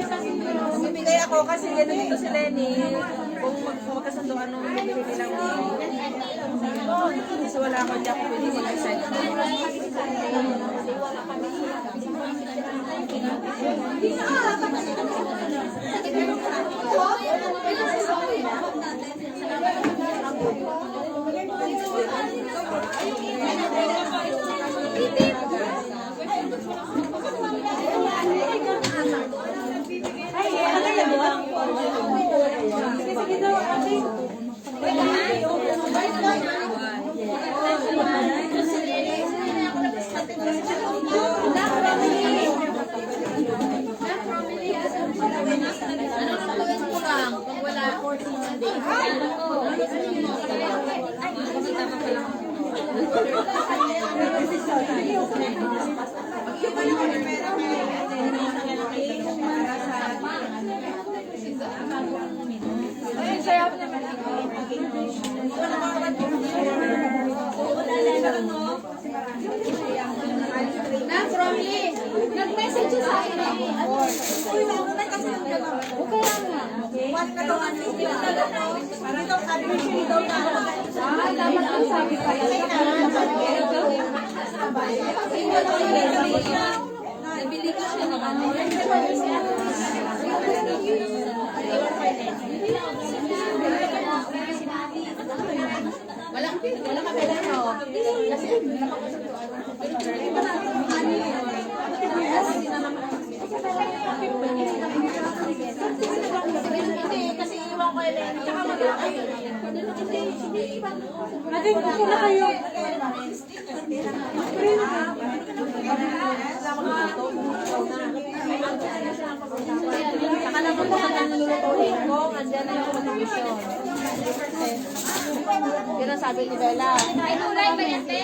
Bibigay ako kasi yan dito si Lenny. Kung magkasunduan nung bibili nilang kasi wala ako dyan, pwede ko mag-send. Nag-message sa akin. Nabili ko siya naman. Wala ka pala no. Kasi kasi iwan ko yung tsaka mag-ay. Natin ko na kayo. Saka lang kung saan ang nilulutuin ko, andyan na yung contribution. Yun ang sabi ni Bella. Ay, tulay ba yan, te?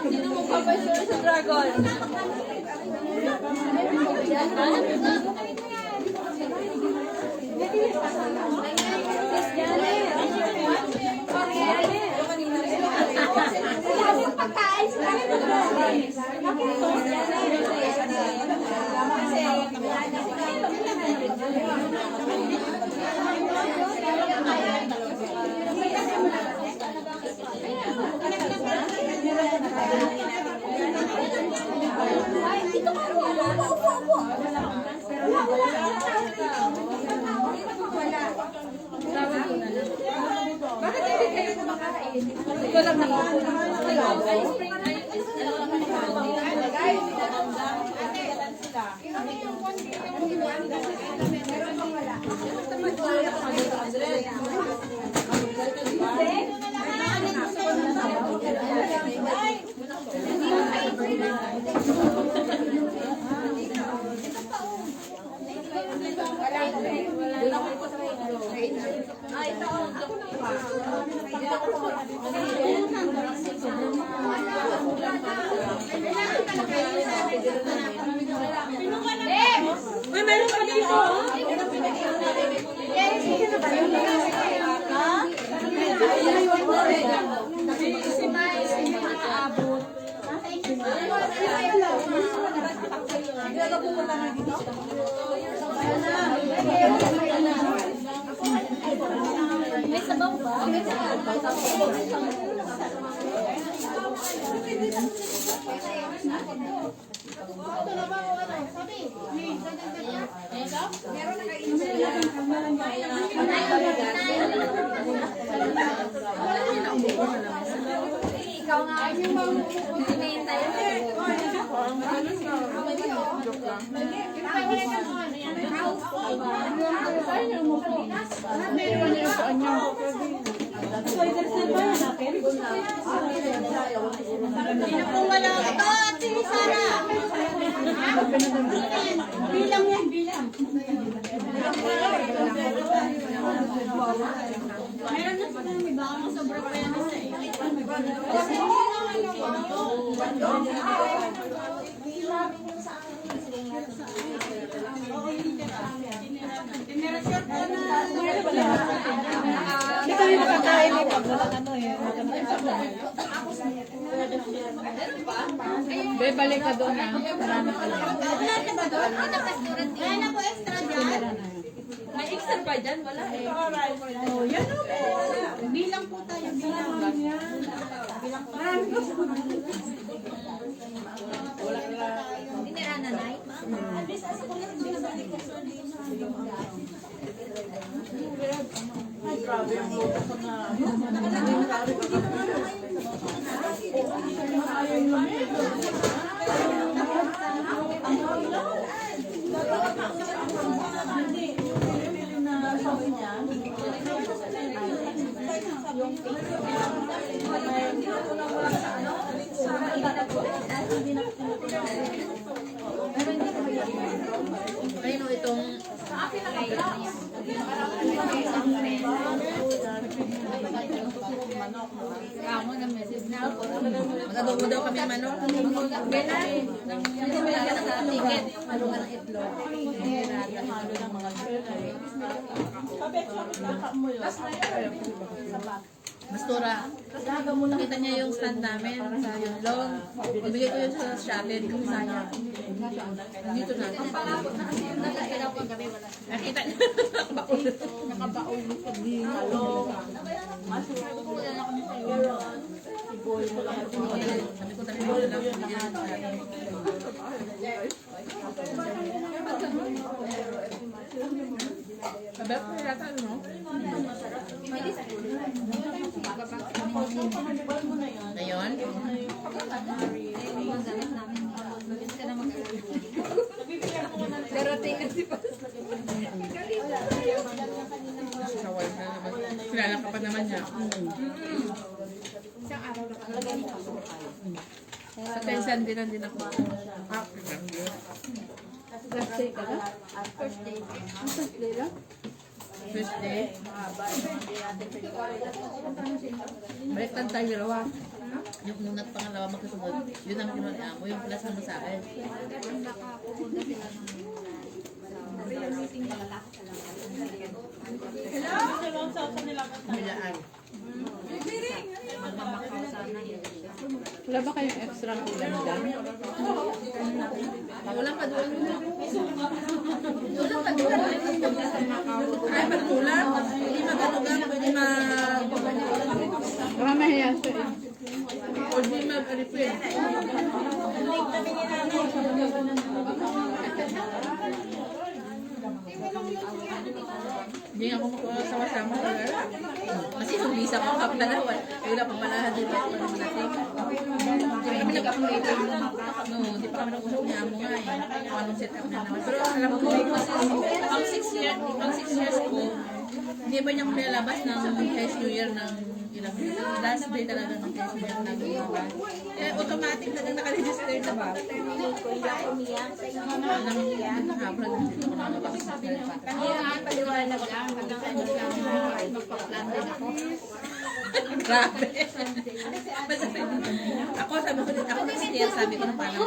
Sino mong kapasyon sa dragon? Bakit hindi kayo kumakain? Ito lang Uy, meron pa dito. Si Mai, hindi makaabot. May sabaw ba? May Ikaw nga yung hinihintay. Sweater na ba yan natin? Kung wala ito, si Sara. Bilang yan, bilang. Meron na sila, may baka masobra pa yan isa eh. Hindi kami makakain eh. Pag walang ano eh. Be, balik ka doon na. Marami ka lang. Kaya na po extra dyan. May extra pa dyan? Wala eh. Oh, yan o. Bilang po tayo, bilang. Tinira na, Nay? Ayun o, itong Ako na message na ako. mag-adobo daw kami ng manok. Kailan? Hindi mo lang sa ticket. Malungan ng itlog. Halo ng mga Mastura, nakita niya yung stand namin sa Yunlong. Ibigay ko yun sa shuttle kung sayang. Dito na. Nakita niya. Nakabaon. Sabi ko tabi mo lang. Sabi ko yata ano? Ngayon? Darating na si Pastor. Sawal na naman. Kilala ka pa naman niya. Isang araw na talaga nito. Sa Quezon din ako. First day ka na? First day. First day lang? First day. Baliktad tayo dalawa. Yung unat pangalawa magkasunod, yun ang kinuha mo, yung plus naman sa akin. Nakapupunta sila ng meeting pala. Bilaan. Magmamakaw sana yun. Wala ba kayong extra ulam dyan? Wala pa doon. Wala pa doon. Ay, mag-ulam. Hindi mag-anugan, pwede baka mahiya siya eh. O di mag-refill. Hindi ako makasama-sama talaga. Kasi yung visa ko kapitalawa. Wala pa pala din ba ito naman natin. Hindi kami nag-update. No, hindi pa kami nag-usap niya mo nga eh. Kung anong set up na naman. Pero alam ko, ang 6 years ko, hindi ba niya kung nilalabas ng Happy New Year ng ilang last day talaga ng Happy New Year ng ilang. Eh, automatic na nakaregister na ba? Nakaplan din dito ko na nakaregister pa. Kanina paliwanag lang. Hanggang ano lang magpa-plan din ako. Grabe. Ako sabi ko din, ako next year sabi ko ng parang ko.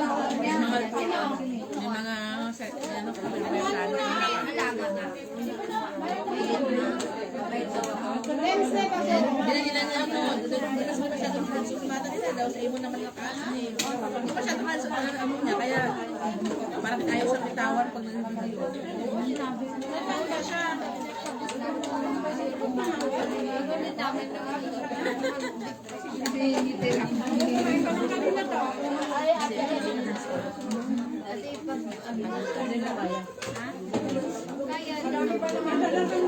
May mga ano ko Wednesday pa po. Dila niya ako. Dinas mo masyadong handsome. Bata nila daw sa imo naman nakaano eh. Hindi masyadong handsome ang amo niya. Kaya parang ayaw sa bitawan pag nag-video.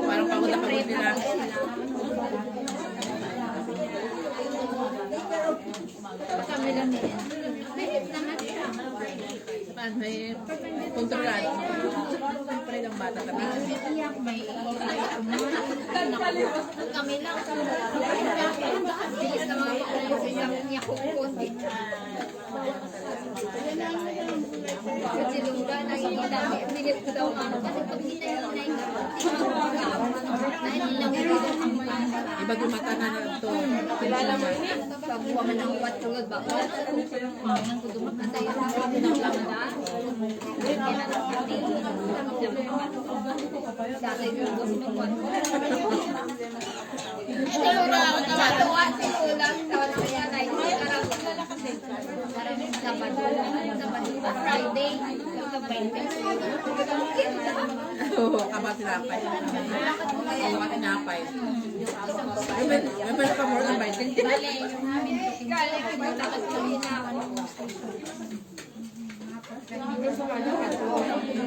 Parang pagod na pagod nila. Saan may kontrolado. Siyempre ng bata kami. Kami lang. Bilis na mga pagkakas niya kukunti. Kasi lungga na yung dami. Minit ko daw ano. Kasi pag hinay-hinay ka, dahil lang ito ang mga. Iba gumata na na ito. Kilala mo. Pag buwa man ang uwat tulad ba? Uwat sa kung ang kudumak na tayo. Pinaglamada. Dati yung gusto ko. Siguro ako tawad sinulang tawad kaya tayo karang Sabado Friday sa 20. Oo, kabat tinapay. Kabat tinapay. May pala pa more than 20. Galing ko takot ko hinawan.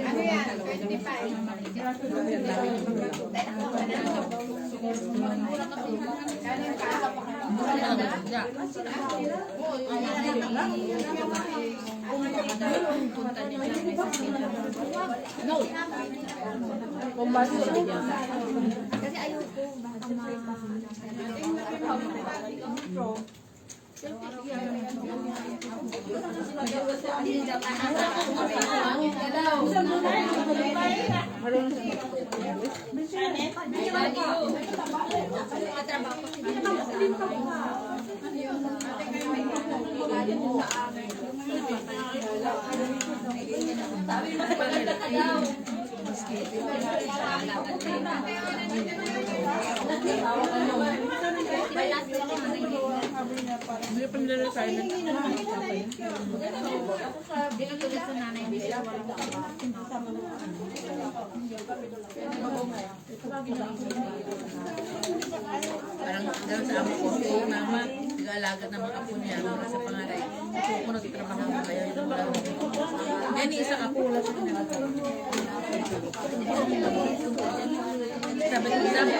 Ano yan? 25. No. Kumbasa sa bigyan. Kasi ayoko baka Hindi pa nila silent. Binutulad sa nanay nila. Parang dahil sa amo ko, si mama, nag-aalaga ng mga apo niya, mga sa pangaray. Ako ko nagtitrabaho ko kaya yun lang. Yan, isang apo wala sa kanila. Sabi ko niya ang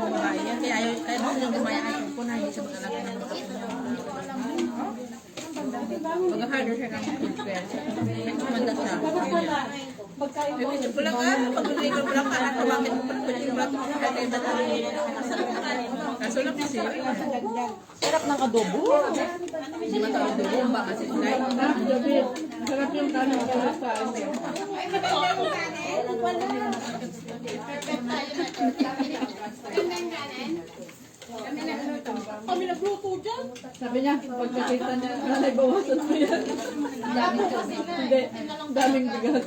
babae yan, kaya ayaw, kaya gusto niyang gumaya ay ko na, hindi siya mag-alaga ng mga apo niya. Mag-harder siya ng influence. May kumanda siya. Pipinsin ko lang pag-uligon ko lang bakit mo pag-uligon ko lang kaso lang kasi Sarap ng adobo. hindi matawag yung bomba kasi light. Sarap yung kanin sa Kami nagluto dyan. Sabi niya, pagkakita niya, nanay, bawasan mo yan. Hindi, daming bigas.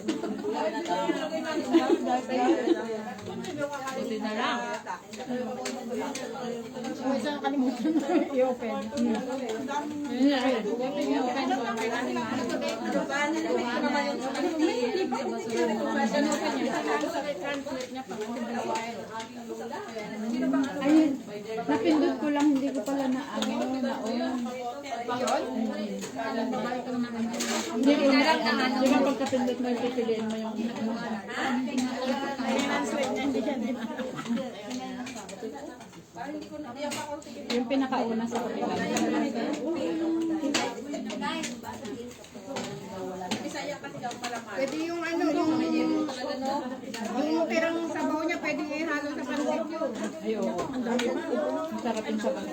Buti na lang. Isang kalimutan na i-open. Yun na, ayun, napindot ko lang, hindi ko pala na on. Hindi ko na, di ba pagkapindot mo, pipiliin mo yung yung pinakauna sa kanila. Pwede yung ano, yung tirang sabaw niya, pwede ihalo sa pansit yun. Ayo, ang dami. Sarap yung sabaw.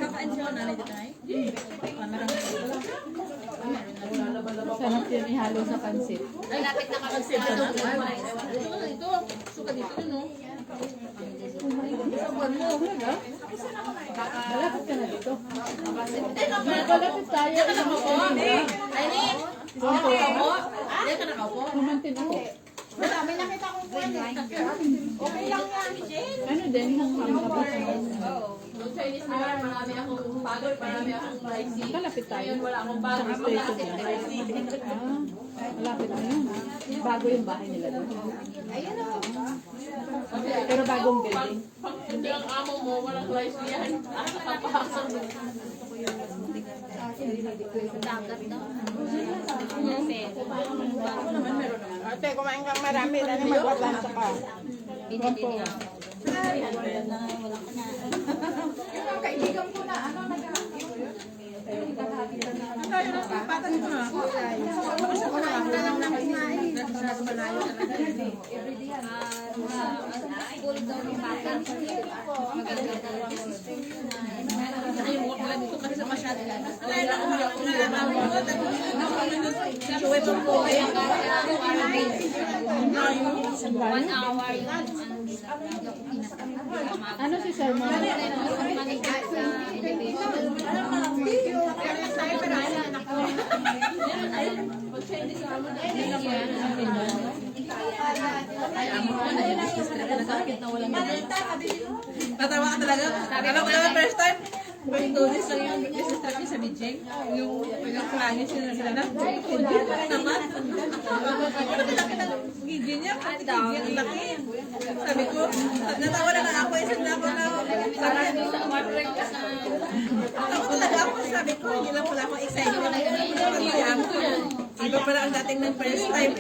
Sarap yun ihalo sa pansit. Lapit na kami sa Ito, suka dito no. Sabuan mo. Malapit ka na dito. Malapit tayo. Aileen! Nakaupo? Hindi ka nakaupo? Kumantin ako. May nakita kong kwan eh. Okay lang yan, Michelle. Ano din, yung makabot. Noong Chinese New Year, marami akong pagod, marami akong pricey. Malapit tayo. Ngayon wala akong bago. Sa station yan. Malapit na yun. Bago yung bahay nila doon. Ayun o. Pero bagong building. Pag hindi ang amo mo, walang pricey yan. Kapahasang dagat daw. Ate, kumain kang marami. Dali magpaplansa ka. Binili niya. Yung mga kaibigan ko na, ano, Patas mo na. Basta ko na lang namin sa malayo talaga. School daw ni bata. Maganda daw. Ay, yung work lang dito kasi sa masyado. Wala na ako Joey po po. 1 hour yung Ano si Sir Mo? manigat sa education. Natawa ka talaga. Alam ko naman first time. May tulis lang yung business trip niya sa Beijing. Yung klangis yun sila na. Hindi pa naman. Laki ng gigi niya. Ang laki. Sabi ko, natawa na ako. Isang na ako na. Natawa talaga ako. Sabi ko, hindi lang pala ako excited. Iba pala ang dating ng first time.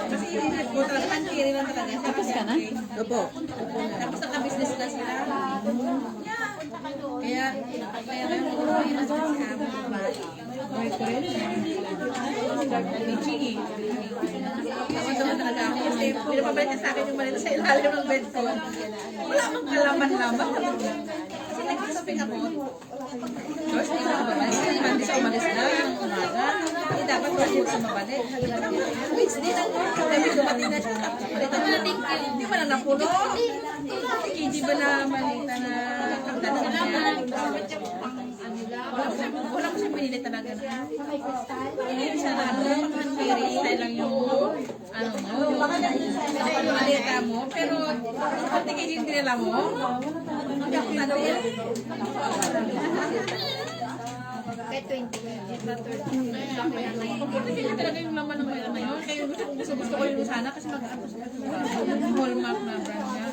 Kasi ko talaga, pantiri lang talaga. Tapos ka na? Opo. Tapos naka-business na sila. Kaya kayo ko na sa amo. Michi. Tapos naman talaga ako. Kasi pinapabalik niya sa akin yung malito sa ilalim ng bed ko. Wala mang kalaman-laman. Kasi nag-shopping ako. Tapos hindi ko mabalik. Kasi hindi siya umalis na. Umaga. Hindi dapat kasi sa mabalik. Hindi lang. Kami dumating na siya. Hindi ba na napuno? Hindi ba na malita na pagdala niya? Wala ko siya pinili talaga na. Hindi siya na ano, carry style lang yung ano mo, yung malita mo. Pero pati kayo yung dinala mo, hindi ako natin. Kahit 20. Kaya talaga yung laman ng mayroon na yun. Kaya gusto ko yung sana kasi mag-apos ka yung hallmark na brand niya.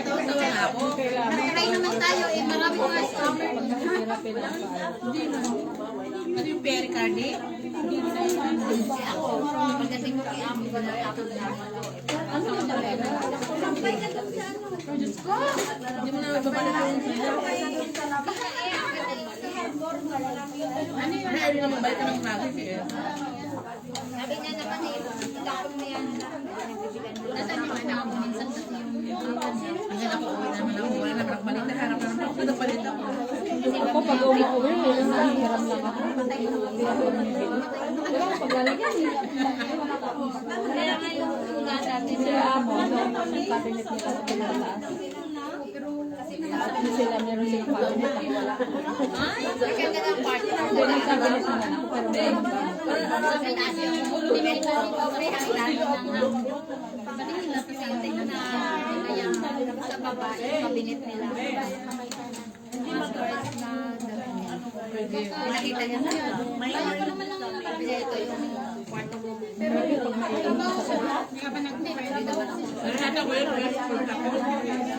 Tawa na ako. Nakakain naman tayo eh. Marami mga scammer. Hindi na. Ano yung Perry Cardi? Ako, pagdating mo kay Amo, wala tapos na. Diyos ko! Hindi mo na babalik yung Ano naman balik ka ng magic eh. Sabi niya naman eh, tapon mo yan. Nasaan yung anak mo? Minsan kasi Ang ganda ko, uwi naman ako. Wala naman ako balik na harap naman ako. Nagpalit ako. Ako pag umuwi, nanghihiram lang ako. Wala akong paglalagyan eh. kaya nga yung tula natin. Sila Amo, yung cabinet nila sa pinataas. At sila, meron silang cabinet na wala. Maganda ng party. Hindi, may cabinet naman ako, pero meron ba? Sa taas yung nivel na ni Pobre, ang dami ng patingin na sa atin na kaya sa baba yung kabinet nila. Mas first na nakita niya na. Kaya ko naman lang nakabili ito yung kwarto mo. Pero pag mailang sa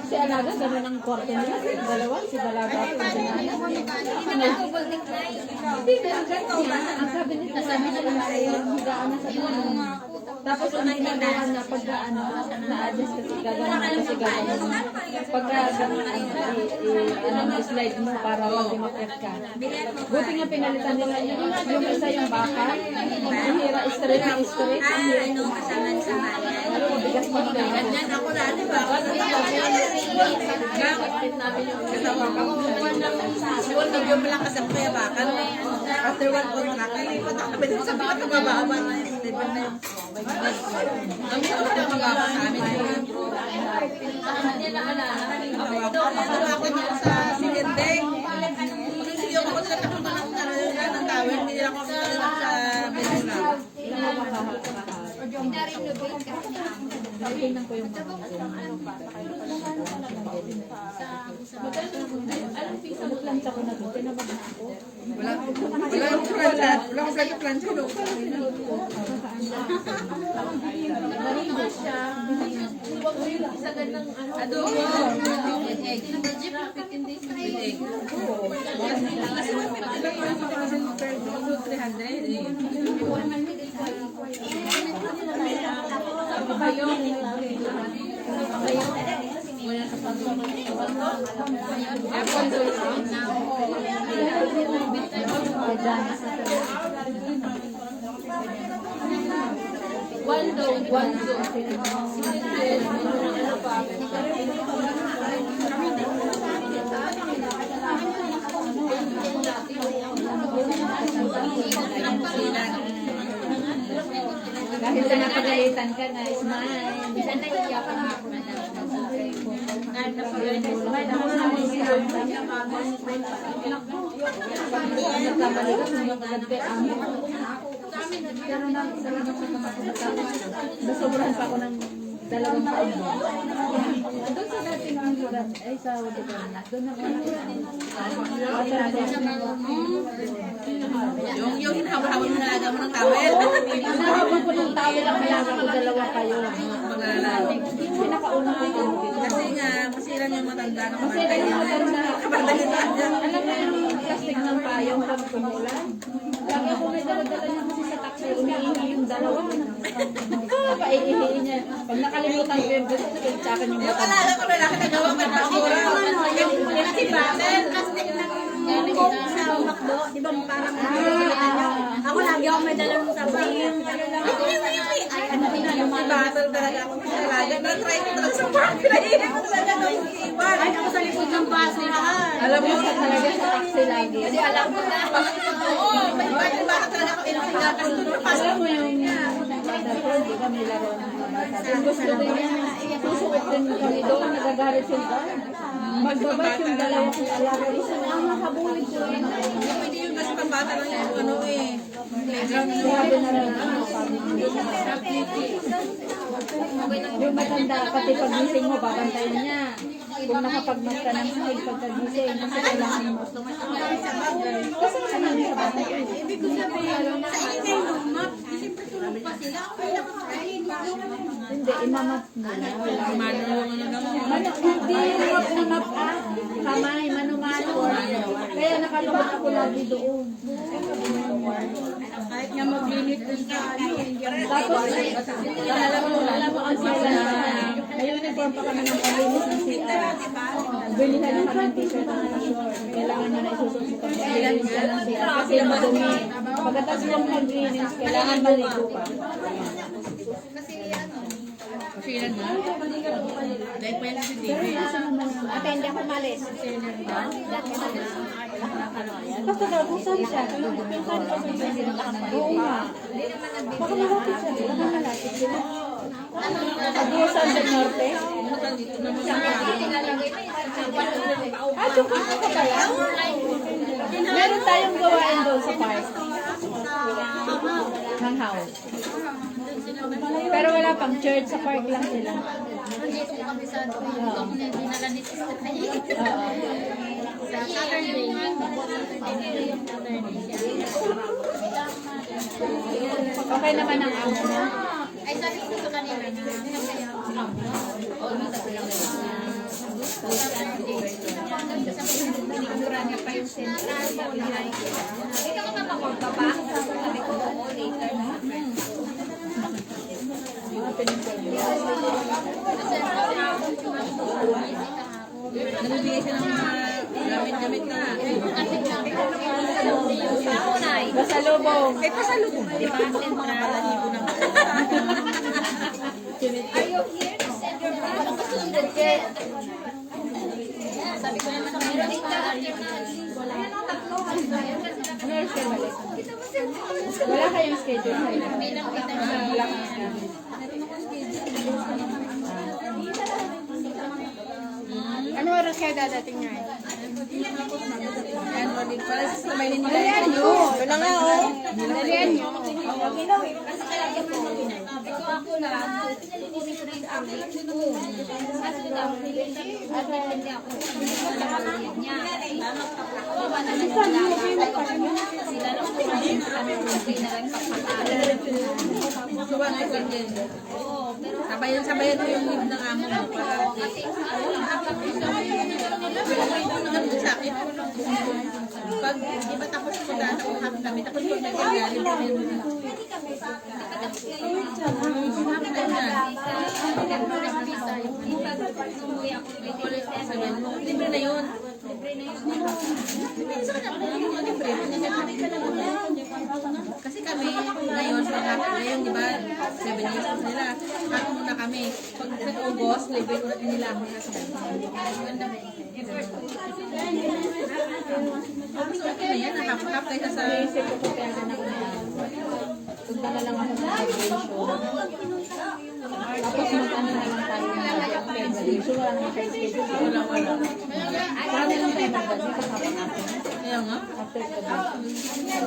Si Alaga, gano'n ang kwarto nila. Dalawa, si Dalaga at si Sinaya. hindi naman double decline. Hindi, meron ganito. Ang cabinet na sabi nila ay higaan na sa doon. Tapos ang ginagawa na pagka na-adjust kasi gagawin. Pagka slide mo para mag-inopet ka. Buti nga pinalitan nila yung isa yung baka. Ang hira straight na straight. Ang hira yung kasama sa bayan. ano, mabigas pa rin. Ganyan ako na, di ba? Kasama ko. Siguro nag-yung lang kasi ako kaya bakan. After 1 hour, nakakalipat ako. Pwede ko sabihin at mababa na yun. Di ba na yun? Ang sarap na mababa sa amin. Tawa ako niya sa Silendeng. Pag-sigaw ako sila kapunta ng tawin. Hindi nila ako sa Benula. Pina-renovate kasi niya. Tingnan ko yung mga plancha ko na doon. Tinabag na ako. Wala akong plancha. Wala akong plancha. Narinig siya. Adobo. With egg. With egg. Kasi 150 lang yung per 300. Wala sa Kahit na napagalitan ka na, smile. Sila naiiyak ka na ako. Nagkamali ka sa mga kagante ang pero na salamat sa pagkakataon. Nasobrahan pa ako ng 2 taon. Doon sa dating ang lugar, ay sa Wadikon na. Doon ako Yung hinahabol mo nalaga mo ng towel. nahabol ko ng tawel ang malaga ko 2 kayo. Pag-aalala. Pinakauna ko yung Kasi nga, masira niyo yung matanda na kasi kaya matanda. kapantalitan niya. Alam mo yung plastic ng payong pag kumulan? Lagi ako may dala-dala niya kasi sa taxi, umiihi yung 2. Paiihiin niya. Pag nakalimutan ko yung gusto ko, sa akin yung Yung matanda. alala ko lalaki na gawa ka basura. Yung si Batel. Kung sa makdo, di ba parang ako lagi ako may dalang sabay. Si Batel talaga ako pinalaga. Na-try ko talaga sa park. Pinahihin ko talaga ng iwan. Ay, ako sa likod ng basurahan. Alam mo, Talaga sa taxi lagi. Kasi alam ko na. oo, may bakit talaga ako pinapagatas doon. Alam mo yung dati, di ba may laro ng mga bata. Yung gusto din niya, susukot din kami doon, nagagalit sila. Magbabat yung 2 kong alaga. Isa na ang nakabulit ko. Hindi yun kasi pambata lang yung ano eh. Playground na Grabe na rin ang family. Yung matanda, pati pagising mo, babantayan niya. Kung nakapagmas ka ng sahig pagkagising, kasi kailangan mo. Kasi sa namin sa bahay. Ibig ko sabihin, sa ingay lumap, siyempre tulog pa sila. Ako may nakakain. Hindi, imamat mo na. Mano yung ano mo. Hindi, unap kamay, mano-mano. Kaya nakalunod ako lagi doon. Kahit nga mag-minute dun sa ano, Tapos, alam mo ang sila may uniform pa kami ng palinis ng CR. Bilihan na kami ng t-shirt na short. Kailangan nyo na isusunod sa pag-linis ng CR kasi madumi. Pagkatapos mong mag-linis, kailangan maligo pa. Kailan na? Dahil pa yan si David. ate hindi ako malis. Basta nagusan siya. Oo nga. Baka malapit siya. Baka malapit sila. Agusan del Norte? Ah, tsukit ka pala? Meron tayong gawain doon sa park. Hanghaw. Pero wala pang church, sa park lang sila. Nandito ko kami sa dinala ni Sister na Oo. sa Saturday. Okay naman ang amo mo. Ay, sabi ko sa kanila na Nagkura niya pa yung sentral. Dito ka mapakord ka pa? Sabi ko, oo, later na. Nagbibigay siya ng mga gamit-gamit na. Pasalubong. Eh, pasalubong. Di ba? Sentral. Are you here to send your money? Kasunod ka. Sabi ko naman, meron dito. Ano oras kayo balik? Wala kayong schedule sa'yo? Bilang kita Wala kang schedule. Ano oras kayo dadating nga? Yan, wali. Para sa sabay nila. Dalian nyo. Ito na nga oh. Dalian nyo. ako lang. Kukunin ko na yung tablet ko. Kasi lang, hindi ako. Niya. Bawa na lang sila. Sila lang po kami okay na lang pagpapakain. Suwa na ikaw din. Oo, pero Sabayan mo yung leave ng amo mo para kasi apat ko sa nagdun sa akin. Pag di ba tapos ko daan ako half kami, tapos pag nagkagaling kami mo na. Half time na. visa yung umuwi ako. May Sabihin mo, libre na yun. Libre sa kanya, libre. Kasi kami, ngayon, ngayon, di ba, 7 years na nila. Ako muna kami. Pag nag-August, libre ulit nila ako sa so, okay na yan, half-half kaysa sa... Naisip ko kung kaya na ako na punta na lang ako sa graduation. Tapos mag-ano na lang tayo ng February. So wala naman tayo schedule. Wala. Saka na lang tayo mag-graduate kakapin natin. Kaya nga. After graduation.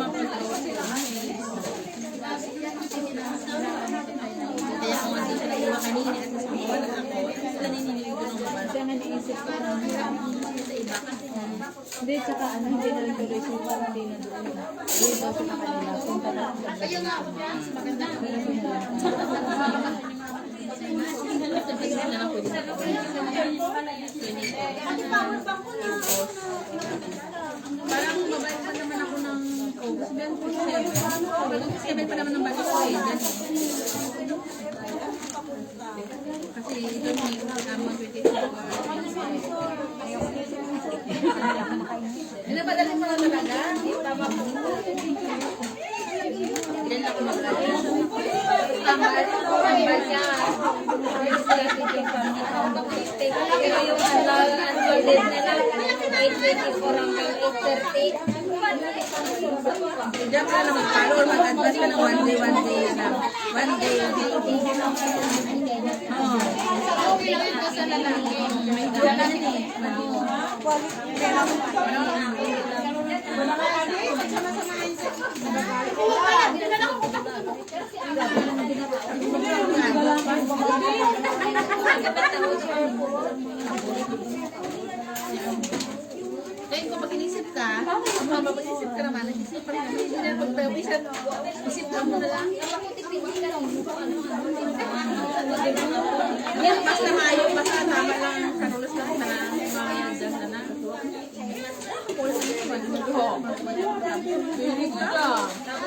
Kaya kung hindi sila iwa kanina at sa mga wala ako, sila niniligo ng mga Kaya nga naisip ko na sa iba kasi. hindi, tsaka ano, hindi na rin tuloy so parang hindi na doon. Hindi daw sa kanila. Punta na lang sa graduation. Na lang pwede sa parang mabalik pa naman ako ng August 27 pa naman ng balik ko eh. Kasi ito may among 24 Pinapadali mo na talaga? Tama po. Ilan ako mag-graduation? Tambal niya. Pero yung annual leave nila, 8:24 hanggang 8:30. Diyan ka na mag-follow or mag-advance ka ng one day na. One day. Oo. Okay lang ito sa lalaki. May ganyan eh. Ngayon kung mag-inisip ka, kung mapapag-isip ka naman, nag-isip pa rin naman, hindi na pag-pawisan, isip ka mo na lang. Yan, basta maayo, basta tama lang, kanulos lang na mga yan dyan na na. Very good ah.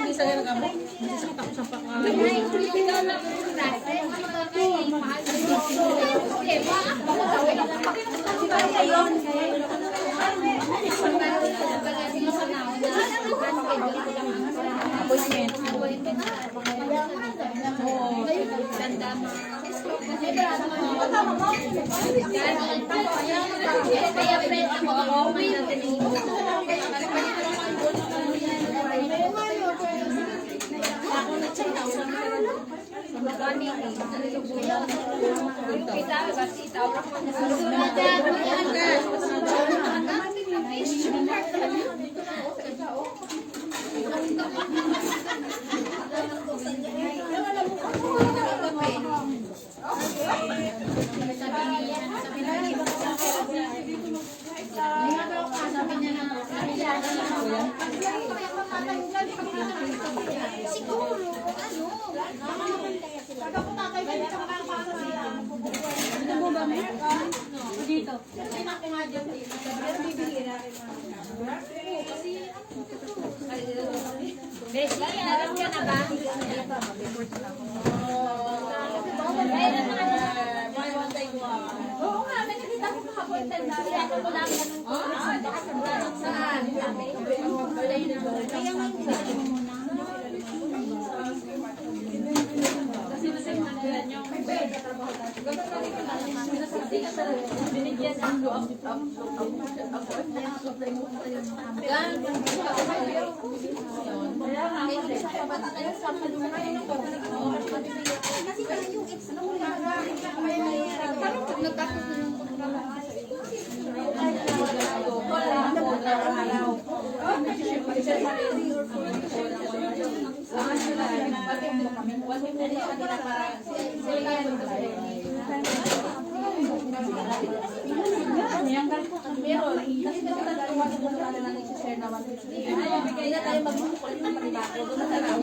Bisa yan ang gamot. Masasakit ako sa paka. Appointment. Kaya friend ako, may natin Beshi, alam ka na ba? Oo nga, nakikita ko kahapon na ako ko lang ganun ko. Saan? Kaya nga binigyan ang Hindi na tayo magmumukulit ng panibako. Doon na tayo.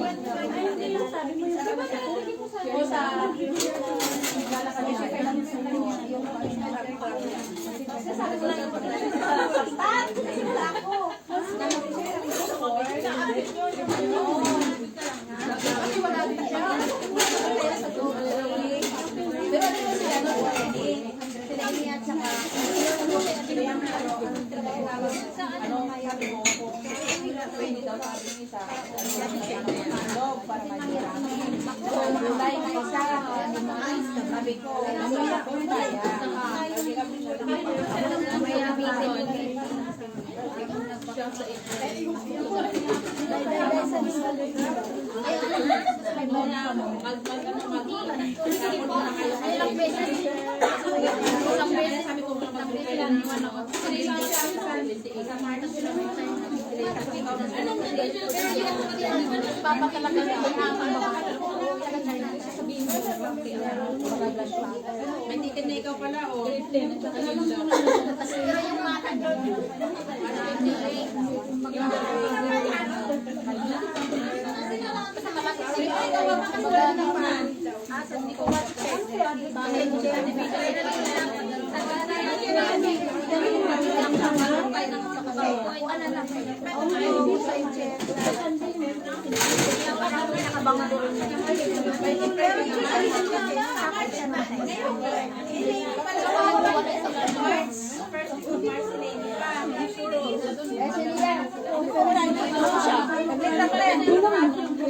May ticket na ikaw pala, oh.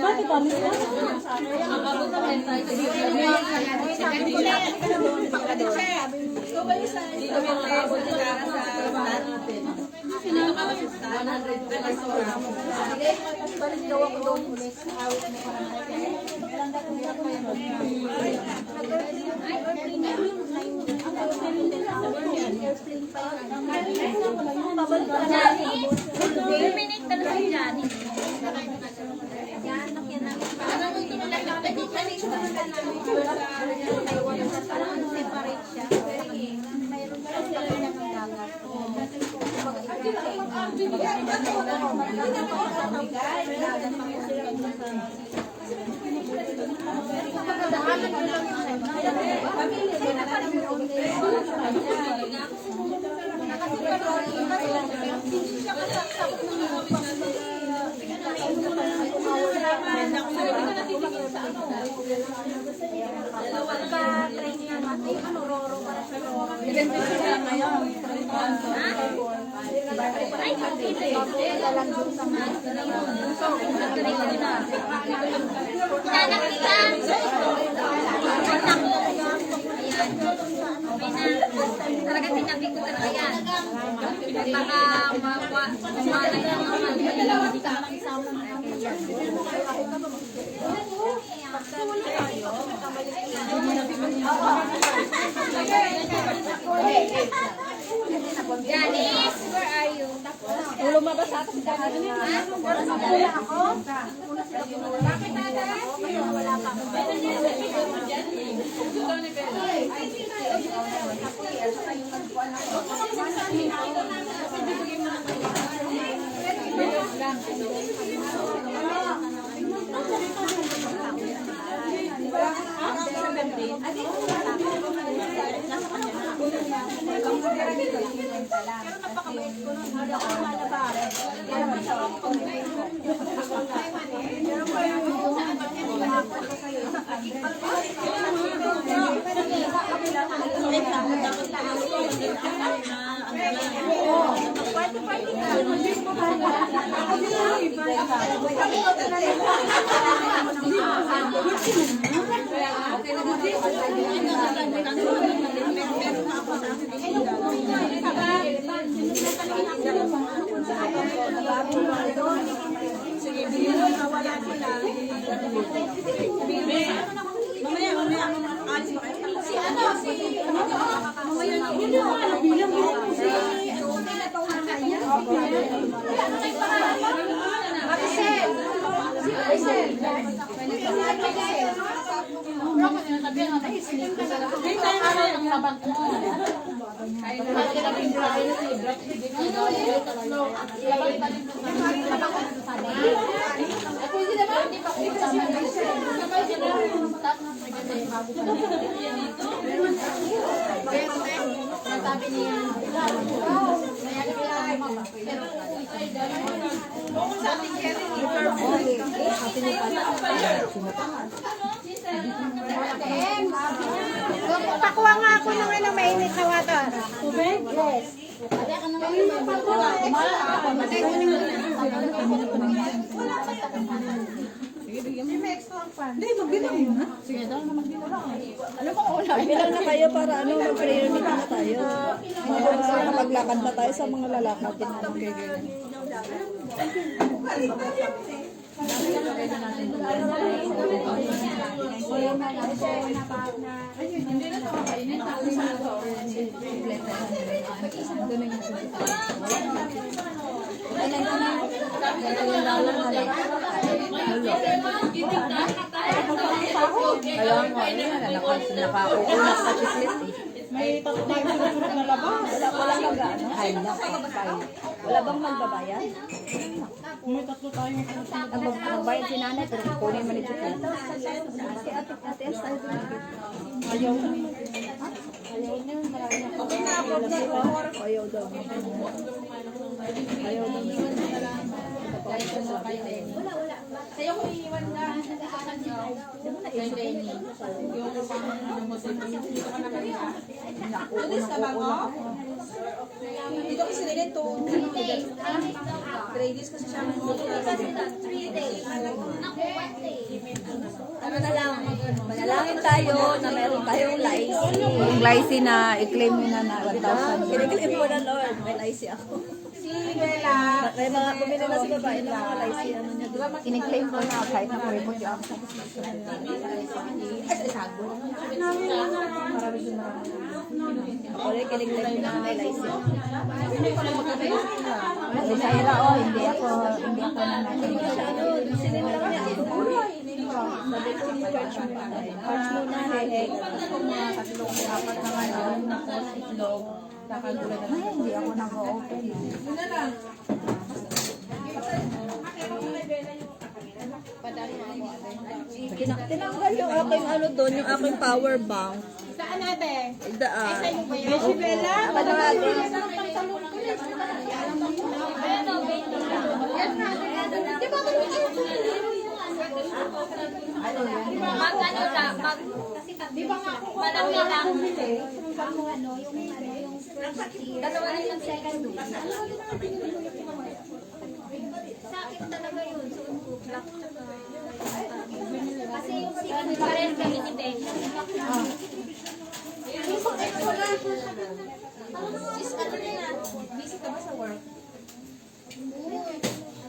Bakit alis na? Terminate talaga si Johnny. Talaga tinabi ko talaga yan. Baka mamalay na Janice, where are you? Lumabas sa atas ka. Wala ako. Bakit nada? Wala pa. Sabi niya, Pakuha nga ako ng mainit na water. Tubig? Yes. Bilang na kayo para ano, mag-prayer meeting na tayo. Para maglakad na tayo sa mga lalakad din natin kay ganyan. Kaya mo, ano yan, nakauulat sa chiclet eh. May tatlo na labas. Wala bang ano? Wala bang magbabayad? May tatlo tayo. Magbayad si nanay, pero kukunin man ito. Si ate Esther. Ayaw. Ayaw niya. Okay na, ayaw daw. Ayaw daw. Sa'yo ko iiwan ka. Kay Lenny. Tulis ka ba mo? Dito kasi nilin 2 days. 3 days kasi siya mo. 3 days. Ano na lang, manalangin tayo na meron tayong lycee. Yung lycee na i-claim mo na 1,000. Kiniklaim mo na Lord, may lycee ako. Si Bella. May mga bumili na si babae ng mga lycee. Ano niya doon. Kiniklaim ko na kahit na pwede ko yung Ay, sa isago. Ako rin kiniklaim na may lycee. Kasi sa ira, hindi ako Ano, sinin lang niya. Sabi ko yung church muna. Church muna, hey. Apat na ngayon. Itlog. Kakagulat na. hindi ako nag-open. Yun na lang. Tinanggal yung aking ano doon, yung aking power bank. Saan natin? Daan. Si Bella? Ano natin? mag ano lang, mag malaki lang. Dalawa na yung second dose. Sakit talaga yun. So, black tsaka kasi yung second pares kami ni Ben. Sis, ano na yan? Busy ka ba sa work?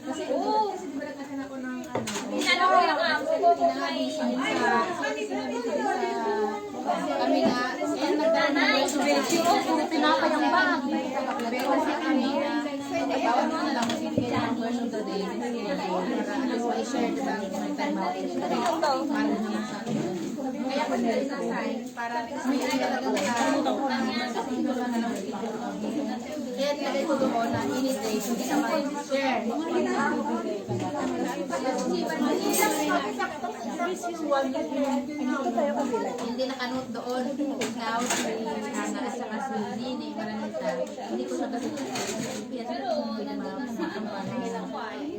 Kasi, di ba nagkasan ako ng ano? Inano ko yung amo ko kumain. Kami na, Nanay, Pinapayang bag. pero kasi kami na, bawal mo na lang kasi hindi kailangan first of the day. Para at least ma-share ko lang yung time natin. Para naman sa atin. Kaya ko nila sa sign, para may nagkakaroon ka. Kaya nilagay ko doon na initake, hindi ka ma-share. Hindi nakanote doon. Now, si Hana at saka si Nini, Maranita. Hindi ko siya kasi pero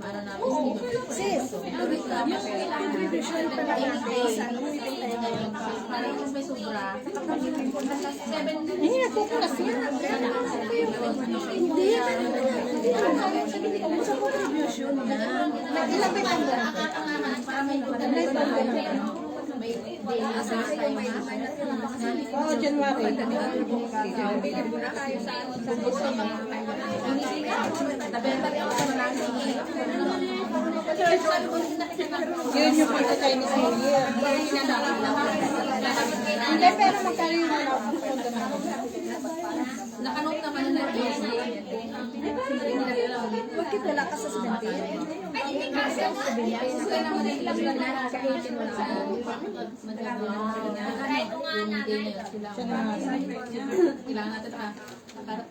para na Sis, para yung may sobra. 7 Hindi, nakukulas yan. Hindi. Sa contribution na. Ilang may panda? Para may may daily assess tayo na. Oo, January. Available na tayo sa gusto mo. Nabenta rin ako sa maraming Yun yung pagka Chinese New Year. Hindi, pero magkano yung nakanote naman na bakit wala ka sa cemetery? kaya naman na ilang na sa 18 wala ako. kahit kung nga natin. Kailangan natin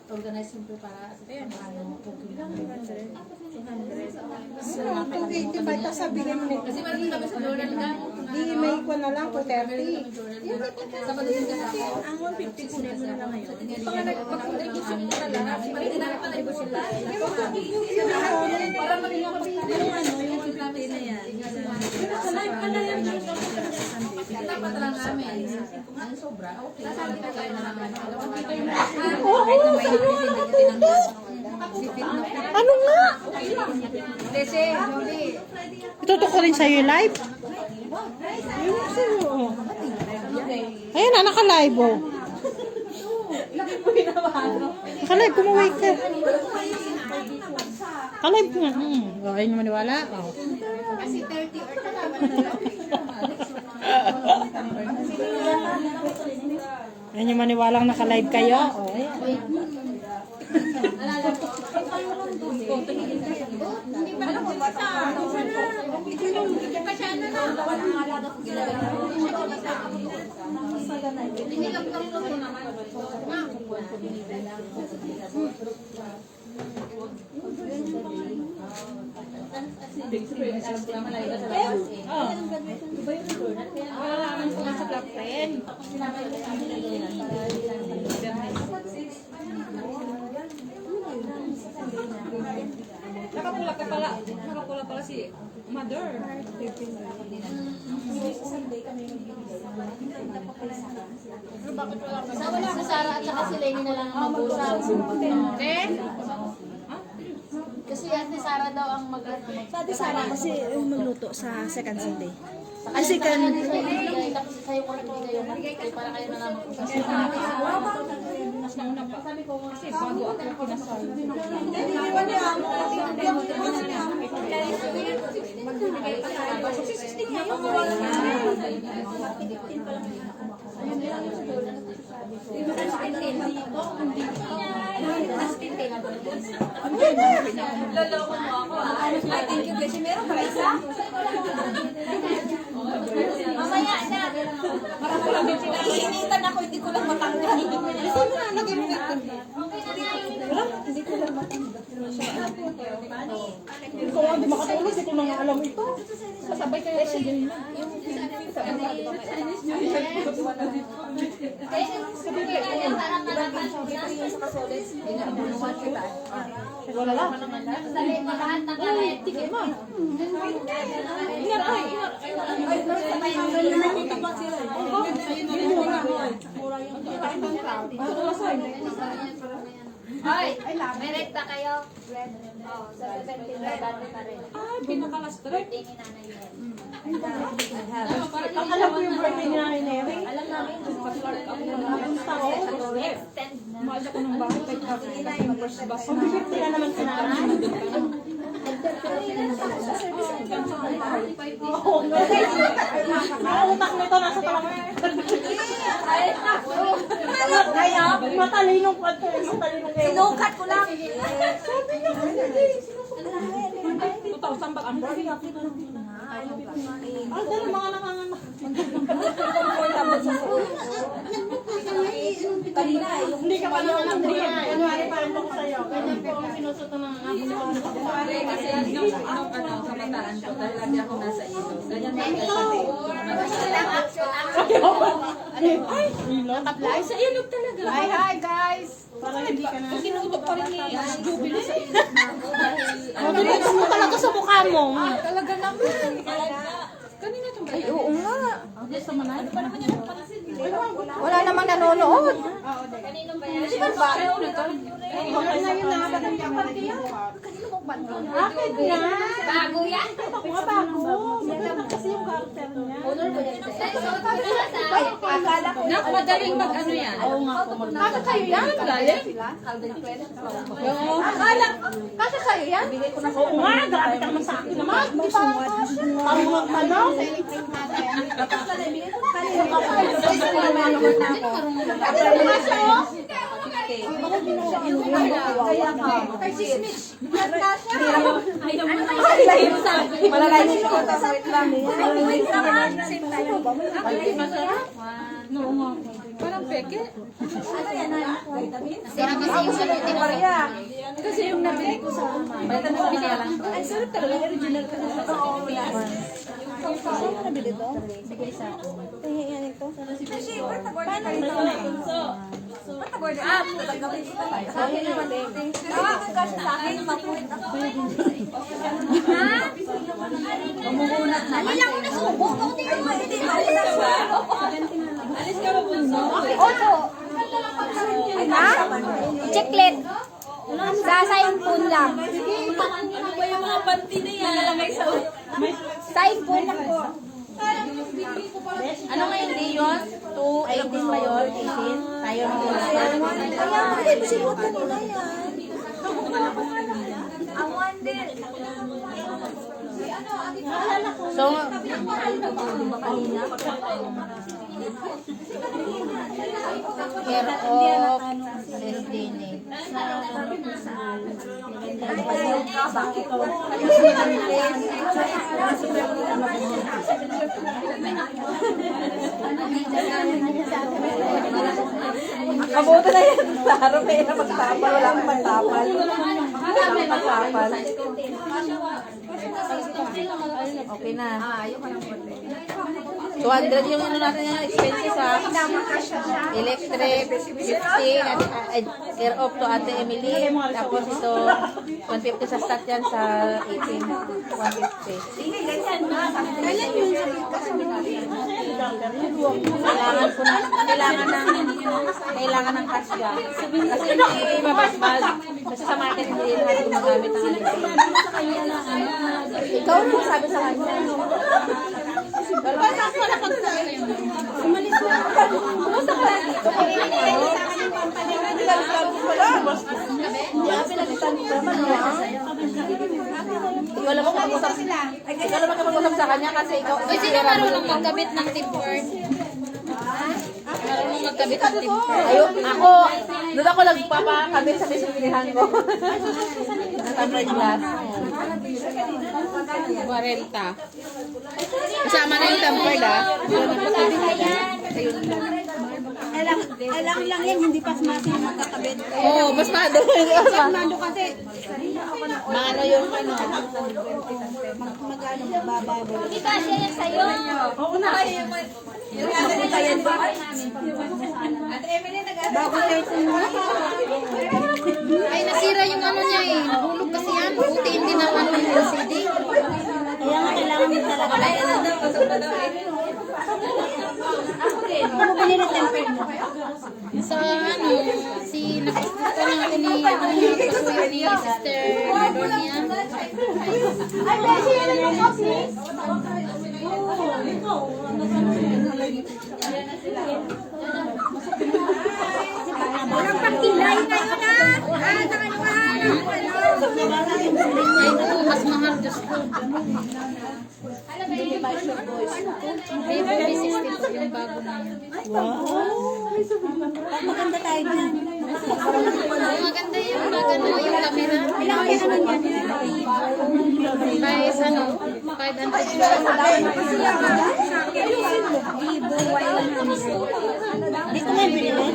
organize yung para sa So, 285 pa sabihin mo nito. kasi meron kami sa journal na Di may ko na lang, 230. Sabado din kasi ako. Ang 150 kunin mo na lang ngayon. Mga nag-contribution ka na lang. Parang hindi na pala sila. Para maging yung yung sinabi na yan. Live ka na yan. Dapat lang namin. Ang sobra. Okay. Kaya na lang. Ano nga? Kasi, Joby, Itutukurin sa'yo yung live? Yung sa'yo. Ayun na, naka-live oh. Naka-live, kumuwi ka. Naka-live nga. Oh, ayun yung maniwala. Oh. kasi 30 or Ayun yung maniwalang naka-live kayo. Oh, ayan. Nakapula pala si Mother. Si Sarah at saka si Lenny na lang ang mag-usap. Kasi yan si Sarah daw ang Sabi Sarah kasi magluto sa second Sunday. Ay, second. Tapos kayo ko rin kayo. Para kayo na lang mag-usap. Sabi ko kasi bago ako kinasal. Loloko mo ako ah. Ay, thank you kasi meron pala isa. Mamaya na. Iinitan ako, hindi ko lang matanggal. Kasi mo na, lagay mo na. Hindi ko lang matanggal. Ikaw ang di makatulog, hindi ko nang alam ito. Sasabay kayo sa dyan. Wala lang. Dali, lahat ng kahit. Hoy, may rekta kayo. Oh, sa 17 na dati pa rin. Birthday ni Nanay Nel. Ang alam ko yung birthday ni Nanay Neri. Alam namin. Napunta ko. Extend na. Mahal ako ng bahay kahit first bus Ang birthday na naman sa nanay. Nakautak nito, nasa talaga. Kaya, matalinong pa ito. Matalinong kayo. Sinukat ko lang. 2,000 bag ang birthday. Ah, dahil mga nanganganak. Kanina eh. Hindi ka pa naman January pa rin ako sa'yo. Ganyan po ang sinusuto ng aking Pare, kasi nung kabataan ko, dahil lagi ako nasa ilo. Ganyan na ako. Ay, ilong. Ay, sa ilog talaga. Hi guys. Parang hindi ka na. Kinutok pa rin ni Jubilee sa ilog. Mabilis mo talaga sa mukha mo. Talaga naman. Kanina itong Ay, oo nga. Sa Manay. Wala namang nanonood. Kanino ba yan? Di ba ba? Okay na yun na. Kanino mong bando? Akin na. Bago yan. Ako nga bago. Maganda kasi yung character niya. Honor ba yan? Ay, akala ko. Nak, madaling mag-ano yan. Oo nga po. Kasa kayo yan? Galing? Akala. Kasa kayo yan? Oo nga, grabe ka naman sa akin naman. Parang ano? Malalay mo siya. Wait lang. Oo nga. Parang peke. Sira kasi yung sagot ni Maria. Kasi yung nabili ko sa vitamin B lang. Ay, sarap talaga. Original ka na. Oo, Saan mo nabili to? Sige, isa. Tingin yan ito. Paano ito? Alila ko na subo. Chiclet. Sasayin po lang. Yung mga panty na yan, nalalagay sa Sayin po lang po. Ano ngayon day yun? 2:18 ba yun? 18? Tayo na yun. Kaya hindi mo sinuot kanina yan. So, care of destination. Kabuto na yan. Taro, may na magtapal. Wala kang magtapal. Wala kang magtapal. Okay na. 200 yung ano natin yung expenses ha. Electric, 50, care of to Ate Emily. Tapos ito, 150 sa stat yan sa 18. 150. Kailangan ng cash ka. Kasi hindi mabasbas. Kasi sa market hindi natin magamit ang ikaw mo sabi sa kanya. Kumusta ka lang dito? Ikaw lang mag-usap sila. Ikaw lang mag-usap sa kanya kasi ikaw. Uy, sino marunong magkabit ng tipboard? Marunong magkabit ng tipboard. Ayun, ako. Doon ako nagpapakabit sa bisipilihan ko. Tempered glass. 40. Kasama na yung tempered ah. Alam lang yan, hindi pasmado yung magkakabit. Oo, mas mado. Pasmado kasi, Maano yung ano. magkano mababago. Hindi kasi yan sa'yo. Bago 13 mo. Ay, nasira yung ano niya eh. Nahulog kasi yan. Buti hindi na ano yung LCD. Kaya nga kailangan mo talaga. Ano ba nila tempered mo? Sa ano, si nakikita natin ni ano yung kasuyo ni Sister Dornia. Ay, beshi, yan ang coffee. Walang pagtilay ngayon ah! Ay, ito, mas mahal, Diyos ko. Vivo V62 yung bago na yun. Maganda tayo dyan. Maganda yun, maganda yung camera. Ilang kaya naman yan? Guys, ano, 500 lang. Vivo Y100. Hindi ko may bilhin.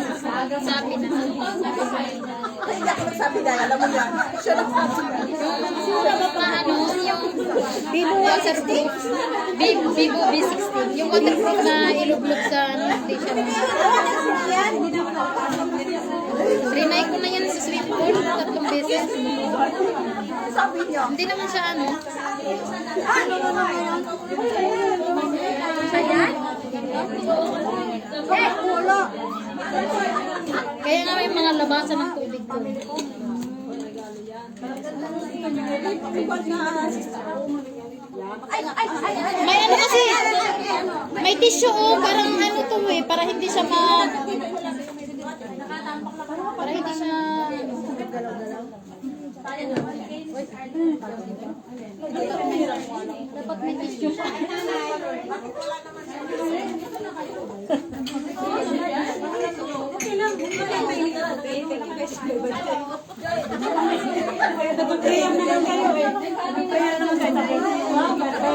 Sabi na. Hindi ako nagsabi dahil, alam mo yan. Siya lang Ano, yung waterproof. Vivo V16. Yung waterproof na ilublog sa ano, hindi siya Trinay ko na yan sa Sweetboard 3 beses. sabi niya. Hindi naman siya ano. Kaya nga may mga labasan ng tubig ko. May ano kasi, may tissue oh, parang ano to eh, para hindi siya para hindi siya dapat may tissue siya.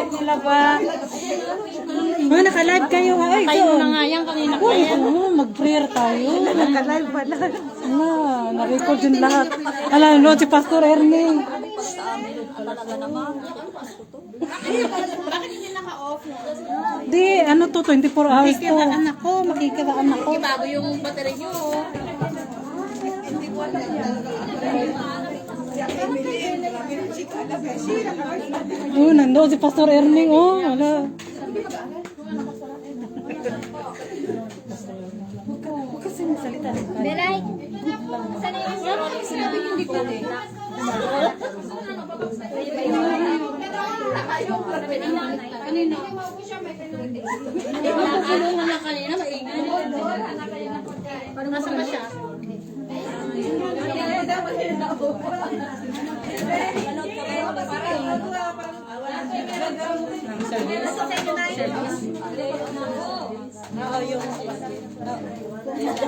Nila ba? Oh, naka-live kayo ha. Ay, Tayo na nga yan kanina pa yan. mag-prayer tayo. Naka-live pala. Na-record yung lahat. Alam, no, si Pastor Ernie. talaga naman. Bakit hindi naka-off? Di, ano to, 24 hours to. Makikiraan ako, makikiraan ako. Bago yung battery nyo. Nandoon si Pastor Erning, oh. Ala. Belay. Sana yung sinabi hindi ko din. Kanina. Kulungan na kanina, maingay. Parang nasa ba siya?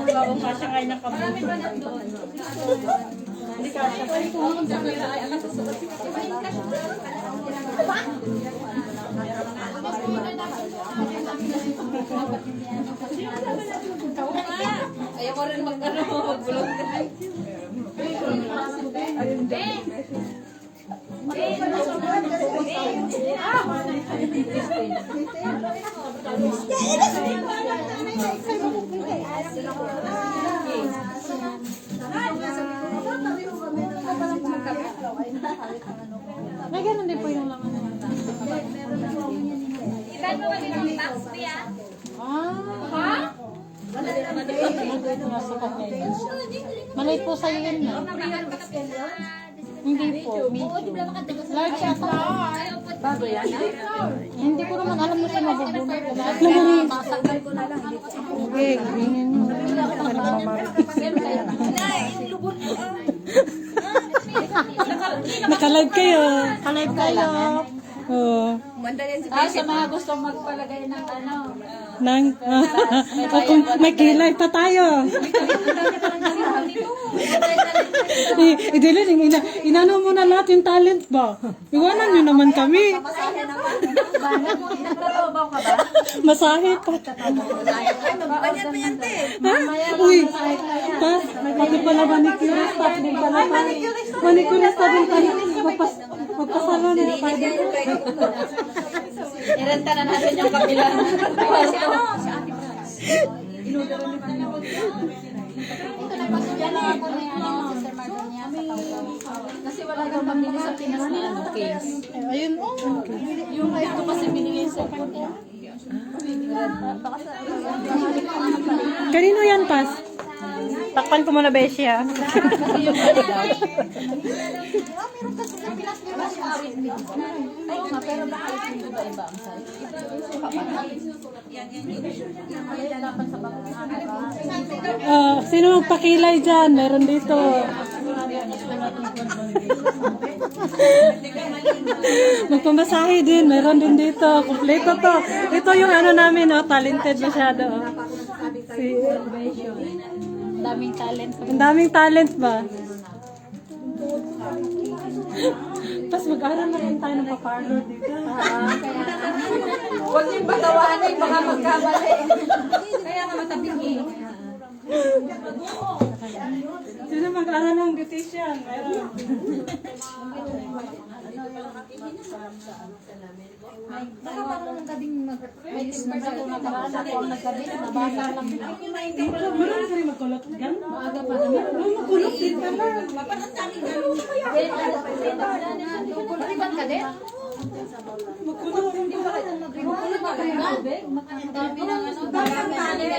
Bagong kasya kayo ng kabuto. Hindi kasya kayo. Ayaw ko rin magbulog. May ganun din po yung laman ng Maliit po sa'yo yun na. Hindi po. Large ata. Bago yan. Hindi ko naman alam na siya mabubunod. Masakal ko na lang. Okay, gawinin mo. Nakalive kayo. Nakalive kayo. Oo. Sa mga gustong magpalagay ng ano. Kung may kilay pa tayo. Idilin, inano mo na lahat yung talent ba? Iwanan nyo naman kami. Nagtatrabaho ka ba? Masahe pa. Ganyan pa yan, te. Ha? Uy, pati pala manicurista din pala tayo. Manicurista din tayo. Magpasalo na tayo. Irenta na natin yung kabilang. Kasi wala kang pambili sa Pinas na ano, case. Ayun, oh. Yung kahit ko kasi binigay sa niya. Kanino yan, Pas? Takpan ko muna, Besya. Pero bakit hindi ba iba ang size? Sino magpakilay dyan? Meron dito. Magpamasahe din. Meron din dito. Kompleto to. Ito yung ano namin, oh, talented masyado. Oh. Daming talent. Ang daming talent ba? Tapos mag-aral na rin tayo ng pa-parlor dito. Huwag niyong patawanin, baka magkamali. Kaya nga matabing Sino mag-aral ng beautician? Meron. Baka parang nagkabing may expert ako nakaraan ako ang nagkabing nabasa lang. Marami ka rin magkulot. Gan? Maaga pa naman. Magkulot din ka na. Riban ka din? Magkulot din ka na. Ang dami ng ano, dami ng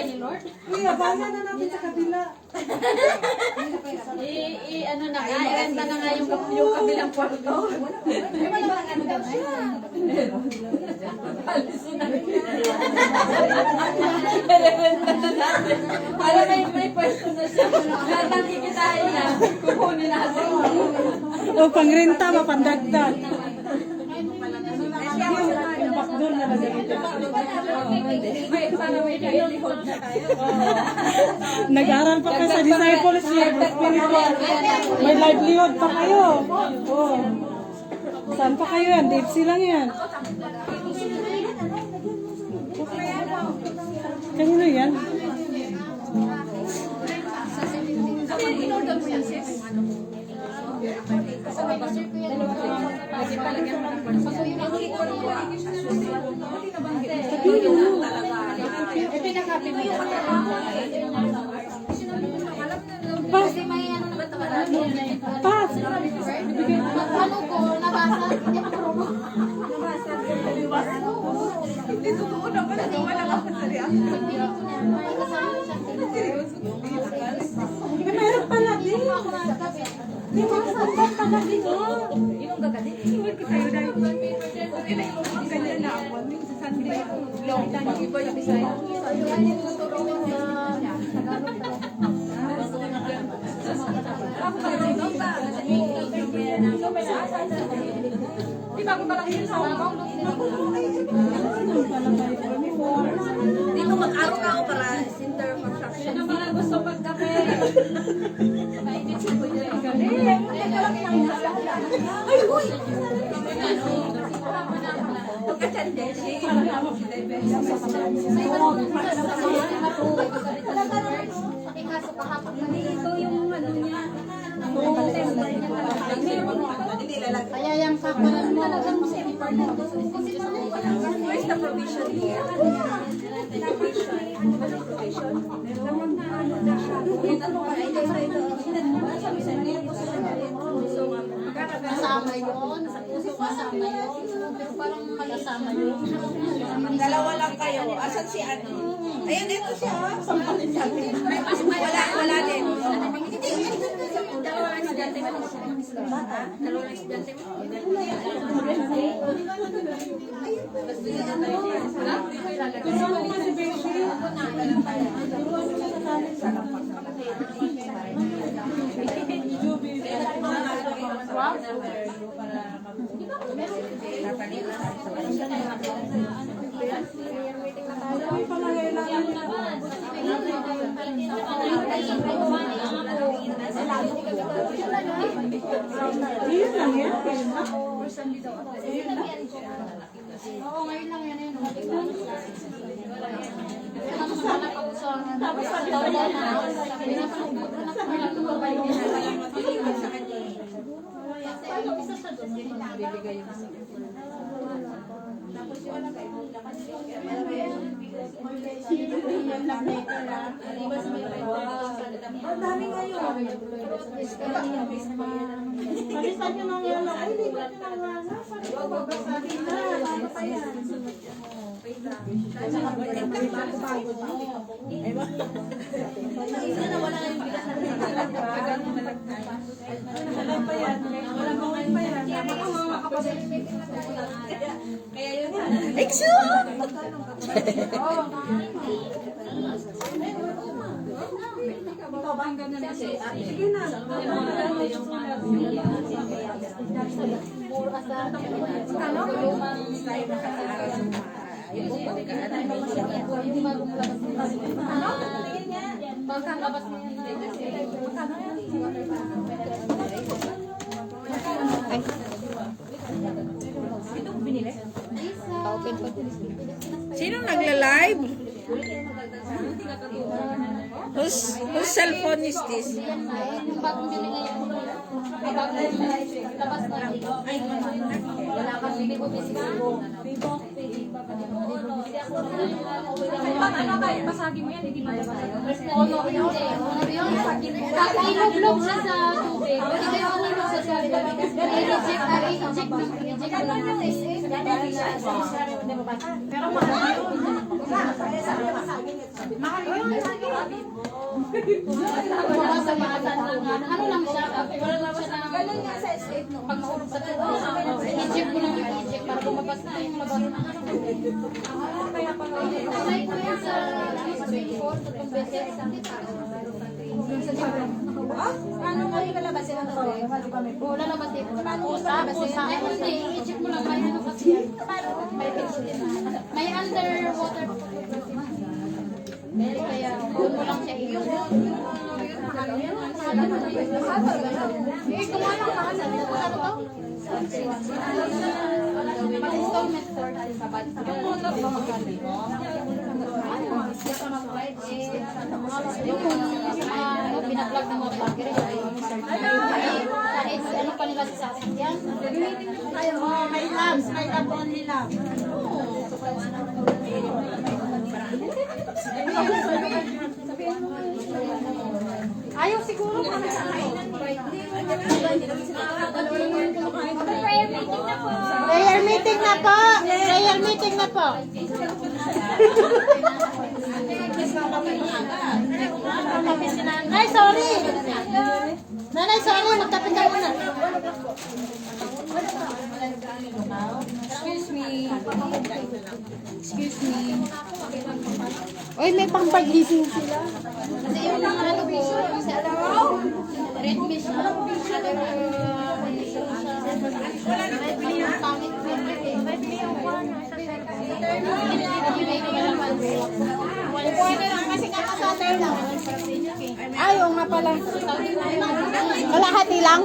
ni Lord. Uy, abangan na namin sa kabila. Ano na, i-renta na nga yung kabilang kwarto. May mga ano daw siya. Para may pwesto na siya. Lahat ng kikitain niya, kukunin natin. O, pangrenta, mapandagdag. Backdoor na lang dito. Para may livelihood na tayo. Nag-aral pa kayo sa discipleship. Spiritual. May livelihood pa kayo. Oh. Saan pa kayo yan? Deep sea lang yan. Kanino yan? Kasi may ano naman Pas! ano ko, nabasa, hindi ako marunong. Hindi totoo naman. Wala ka pa sa May kasama siya. Meron pala din. Di ba? Saan pala din? Yung gagalit. Hindi ko sa'yo dahil. Ang ganda na ako. Sa Sunday. Long. Iba yung Bisaya. Di ba ako pala kayo sa Hong Kong? Dito mag-aro na ako para center construction. Yan ang mga gusto pagkape. Ay, uy! Kaso kahapon na ito yung ano niya. Kaya yung kapalan mo talagang sipar na. Where's the provision here? Kasama yun. Sa puso kasama yun. Pero parang kasama yun. Dalawa lang kayo. Asan si ano? Ayan, ito siya. Wala din. Dalawa lang estudyante mo. Dalawa lang estudyante mo. Yun lang yan. Oo, ngayon lang yan. Tapos sa taon na Ang dami ngayon. Palitan nyo ng yelo. Ay, lipat nyo ng wala. Babasahin na. Paano pa yan? Isa na wala yung bigas na Wala pa yan. Wala gawin pa yan. Kaya yun sana. Exo! Ikaw ba ang ganyan na siya? Sige na. puro asa. Hindi magumulabas pagkalabas mo yan. Sino nagla-live? Whose cellphone is this? Yung bagong binigay yan. May bagong labas na. Wala kasi hindi ko Pasagi mo yan, hindi malabas. Ono yun. Inublog siya sa tubig. Hindi kayo ano sa tubig. I-reject Pero mahal yun. Ano lang siya? Wala lang siya na Ganun nga sa estate no. pag maurog sa tubig. I-reject ko lang i-reject para lumabas na yung labas. Kaya pala. Like ko yan sa 24 tatlong beses. Ano nga yung kalabasin ng tubig? Oo, lalabas din. Paano mo palabasin? Ay, hindi. I-check mo lang. May ano kasi yan. May underwater. Kaya, doon mo lang siya i-check. Eh, gumawa lang pa kasi. Ano to? Mag-installment for sabat. Yung motor ba magkano? Yung binablog ng mga vlogger. Kahit ano pa nila sa sasakyan. May labs. May lab only lab. Ayaw siguro kami sa Prayer meeting na po. Prayer meeting na po. Ay, sorry. Nanay, sorry. Magkape ka muna. Excuse me. Excuse me. Uy, may pang-pagising sila. Kasi yung mga ano po, sa red mist na, pangit po. Ay, oo nga pala. Kalahati lang.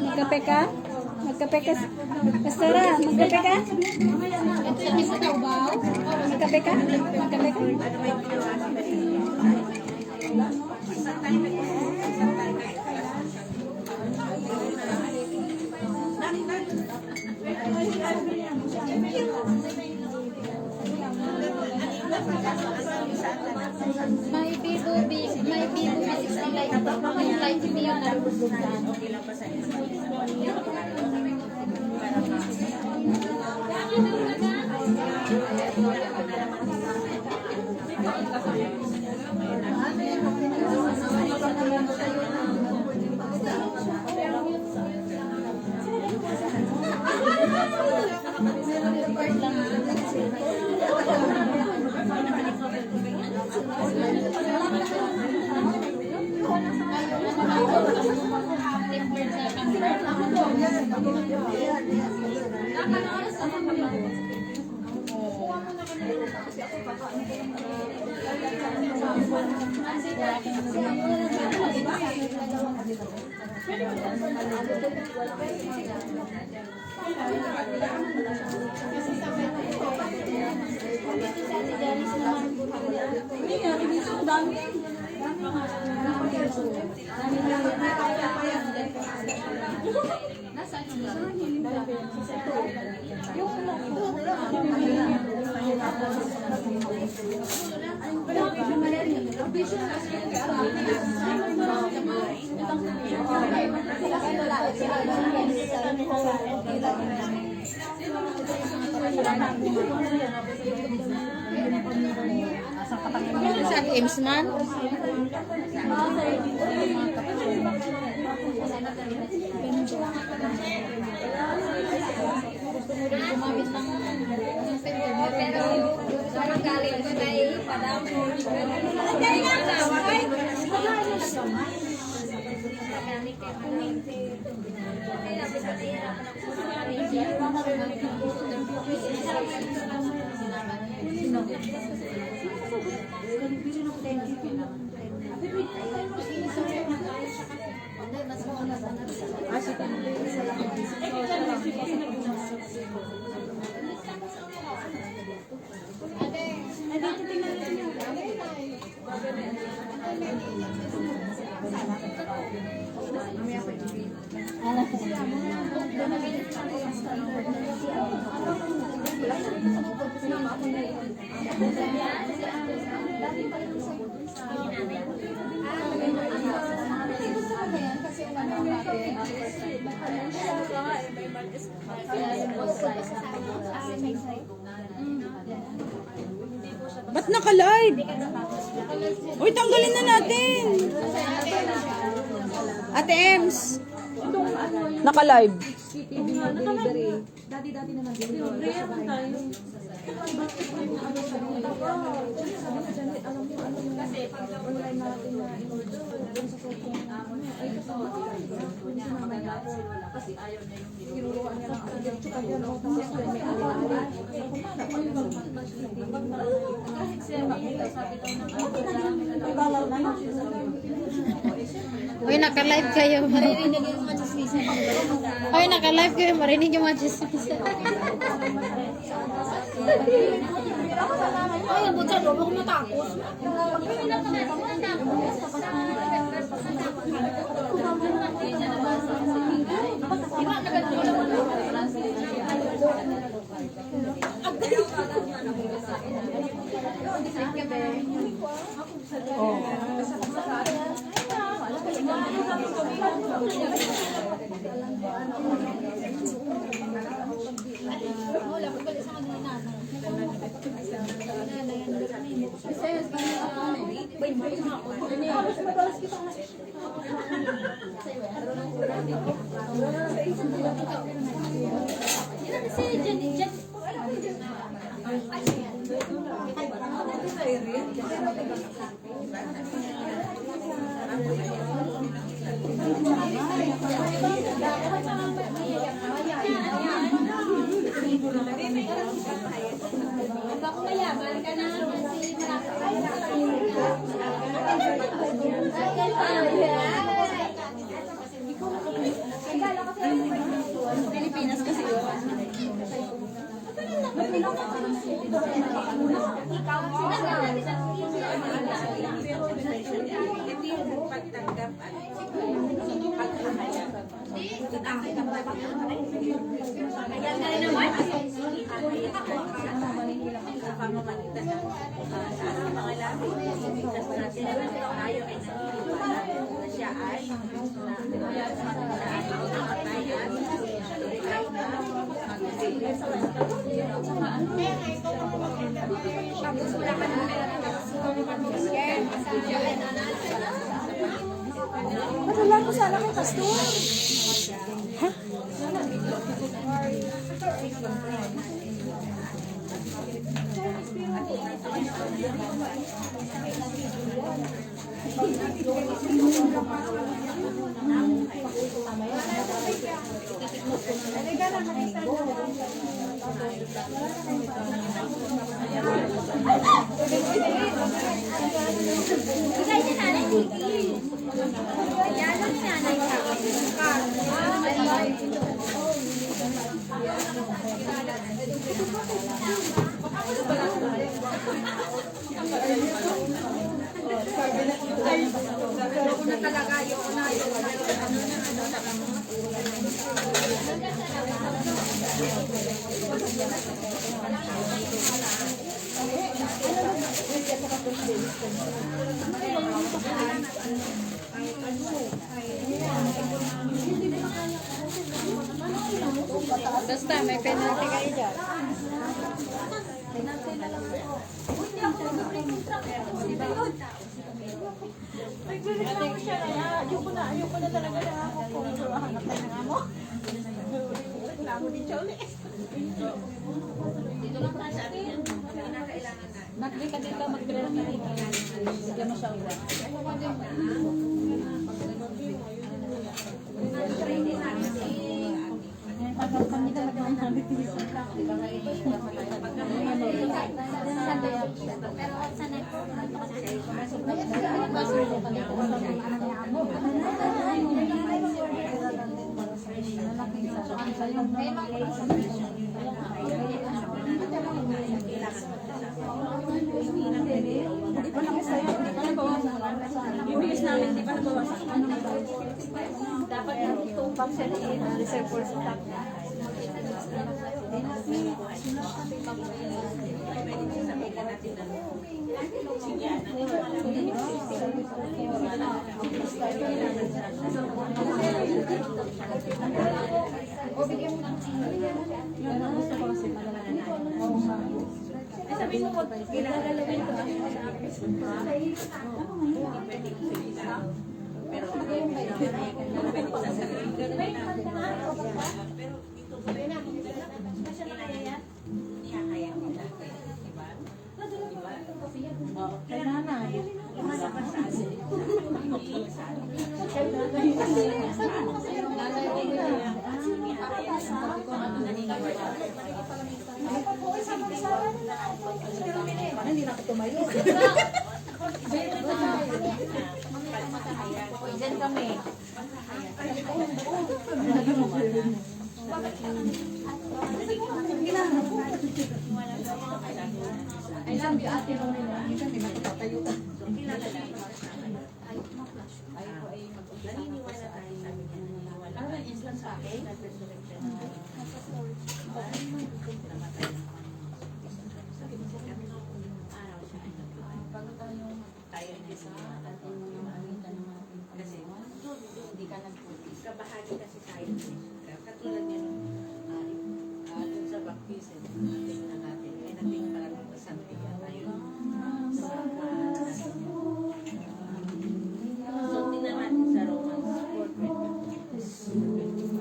Magkape ka? Magkape ka? Pastora, magkape ka? Magkape ka? Magkape ka? May Vivo V60 Lite. Yung Lite mo yung nalubusaan. Sa Ames man? Gumamit ng finger mo, pero parang galing ko kay Padam. Ba't naka-live? Uy, tanggalin na natin. Ate Ems. Naka-live. Uy, naka-live kayo. Marinig yung mga chismisan. Uy, naka-live kayo. Marinig yung mga chismisan. Ay, ang butsa, doon ako matapos. Pilipinas kasi yun. Wala ko sana kay Pastor. Basta, may penalty kayo dyan. Ayoko na talaga na ako kung hanap tayo ng amo. Reklamo din siya ulit. Nakli ka dito, mag-dress ka dito. Bigyan mo siya ulit. Ibigis namin, di pa nabawasan. Dapat itong pang reserve for stock na. Gusto ko kasi malalaman na. Sabi mo, ilalalawin ko sa akin. Hindi na ako tumayo. Diyan kami. I love you, ate Lorena. Minsan hindi na ako tatayo. Kabahagi kasi tayo. Katulad yun, dun sa baptism, tingnan natin. Ay nating parang kasantiyan tayo. So, tingnan natin sa Romans 4:25.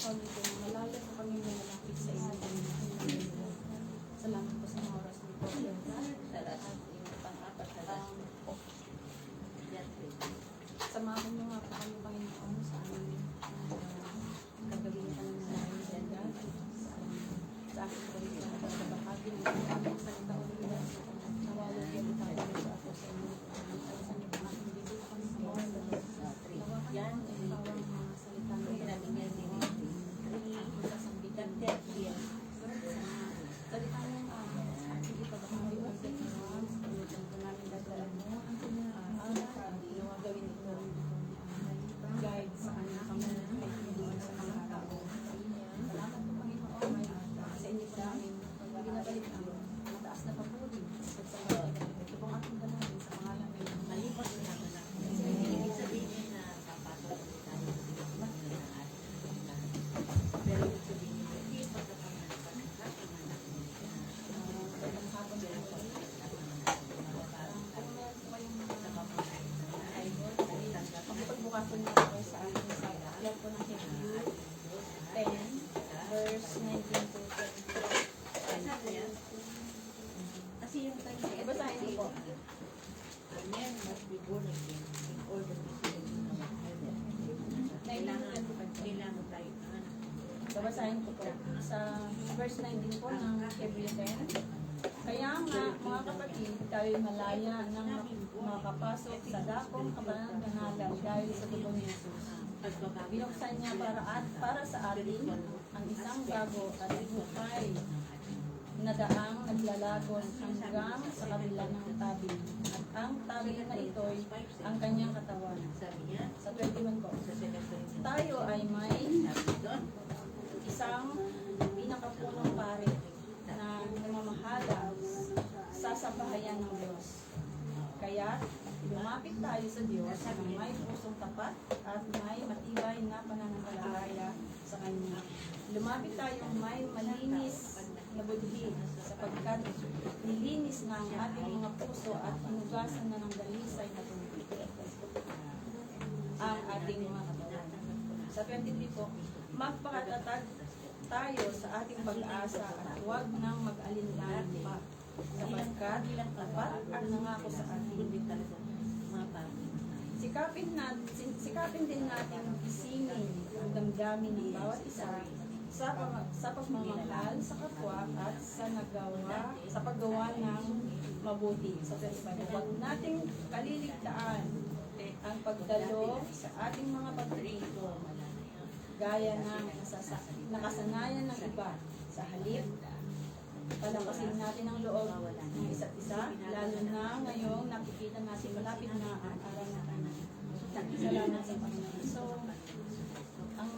kami po, malayo po kami malapit sa inyo. Salamat po sa mga oras niyo po. Salat. Pang-apat na last. Yan, please. Samahan niyo nga po kami, Panginoon, sa aming kagawin kami na namin dyan. Sa aking sarili na pagbabahagi ng aming salita o nila. Nawawag yan tayo sa ako sa inyo. Sa inyo po aking bibig kami sa mga nawakan Yan. po ang bawang mga salita ng Kaya natin yan din. aking sasambitan. That yan. Salita ng aking ipabahagi o sa inyo. Sa paglutan po namin dadalan mo. Ang ginawa gawin ito. Guide sa kanya kami sa mga tao. Salamat po Panginoon. Sa inyo po namin binabalik ang mataas na papuri. Ito pong aking dalangin sa pangalan ng Malipas na naman ako. Ibig sabihin na papasok ulit tayo sa Pilipinas na ating lahat. Pero ibig sabihin na hindi pagkapanganak ng ating anak mo magandang hapon sa inyo. Ang pagbukasan niyo po sa aking sa alam po ng Hebrew 10 verse 19 to 20. Kasi yung time na Basahin niyo po. a man must be born again in order to see the kingdom of heaven. Kailangan tayo ng anak. Babasahin ko po sa verse 19 po ng Hebrew 10. Kaya nga, mga kapatid, tayo malaya nang makapasok sa dakong kapananalan dahil sa dugo ni Jesus. Binuksan niya para sa atin ang isang bago at buhay na daang naglalagos hanggang sa kabila ng tabi. At ang tabi na ito'y ang kanyang katawan. Sabi niya, Sa 21 po. sa 2 Corinthians, Tayo ay may sabi doon, isang pinakapunong pare na namamahala sa sambahayan ng Diyos. Kaya lumapit tayo sa Diyos na may pusong tapat at may matibay na pananampalataya sa Kanya. Lumapit tayo may malinis na budhi sapagkat nilinis na ang ating mga puso at inugasan na ng dalisay na tubig ang ating mga katawan. Sa 23 po, magpakatatag tayo sa ating pag-asa at huwag nang mag-alinlangan pa sapagkat tapat ang nangako sa atin. mga pamilya. Sikapin din natin isingin ang damdamin ng bawat isa sa pagmamahal sa kapwa at sa paggawa ng mabuti. Sa 25, huwag nating kaliligtaan ang pagdalo sa ating mga paborito gaya ng nakasanayan ng iba. Sa halip, palakasin natin ang loob ng isa't isa, lalo na ngayong nakikita natin malapit na ang araw na salamat sa Panginoon. So, ang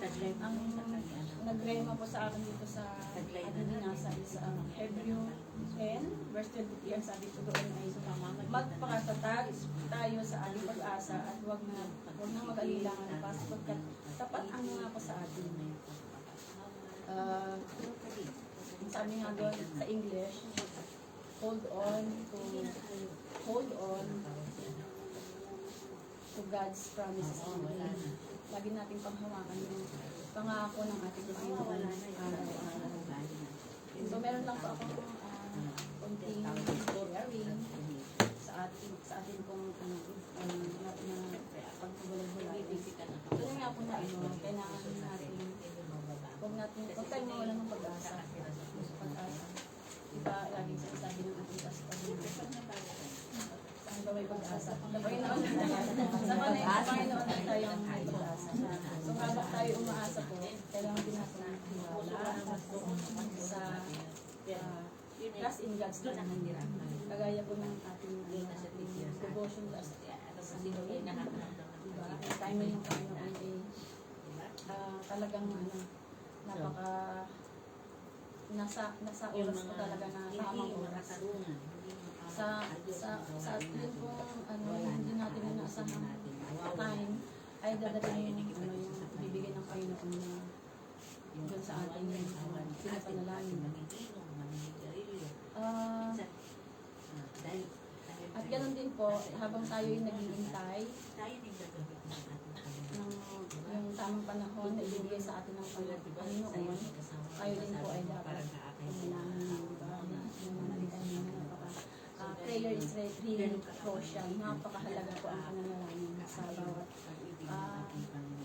nagrema po sa akin dito sa ating binasa sa Hebrew 10, verse 23, ang sabi ko doon ay magpakatatag tayo sa ating pag-asa at huwag na mag-alilangan pa sapagkat tapat ang nangako sa atin. Sabi nga doon sa English, hold on to God's promises. Lagi nating panghawakan yung pangako ng ating Panginoon araw-araw. So meron lang po akong konting sharing sa atin pong pagbubulag-bulag. Kaya nga po na kailangan natin huwag tayo mawala ng pag-asa. Pag-asa. Diba, laging sinasabi ng ating pastor. Saan ba may pag-asa? Sa Panginoon na tayong may pag-asa. So habang tayo umaasa po, kailangan din natin ang tiwala sa trust in God's plan. Kagaya po ng ating devotion sa Halloween. Diba? Ang timing ng Panginoon ay talagang nasa oras ko talaga na tamang oras. Sa yun pong hindi natin inaasahan time ay dadating yung bibigyan ng Panginoon na doon sa ating pinapanalangin. At ganoon din po, habang tayo yung naghihintay ng yung tamang panahon na ibigay sa atin ng Panginoon, tayo din po ay dapat pumalangin, di ba? Yung manalitan niya, prayer is really crucial. Napakahalaga po ang pananalangin sa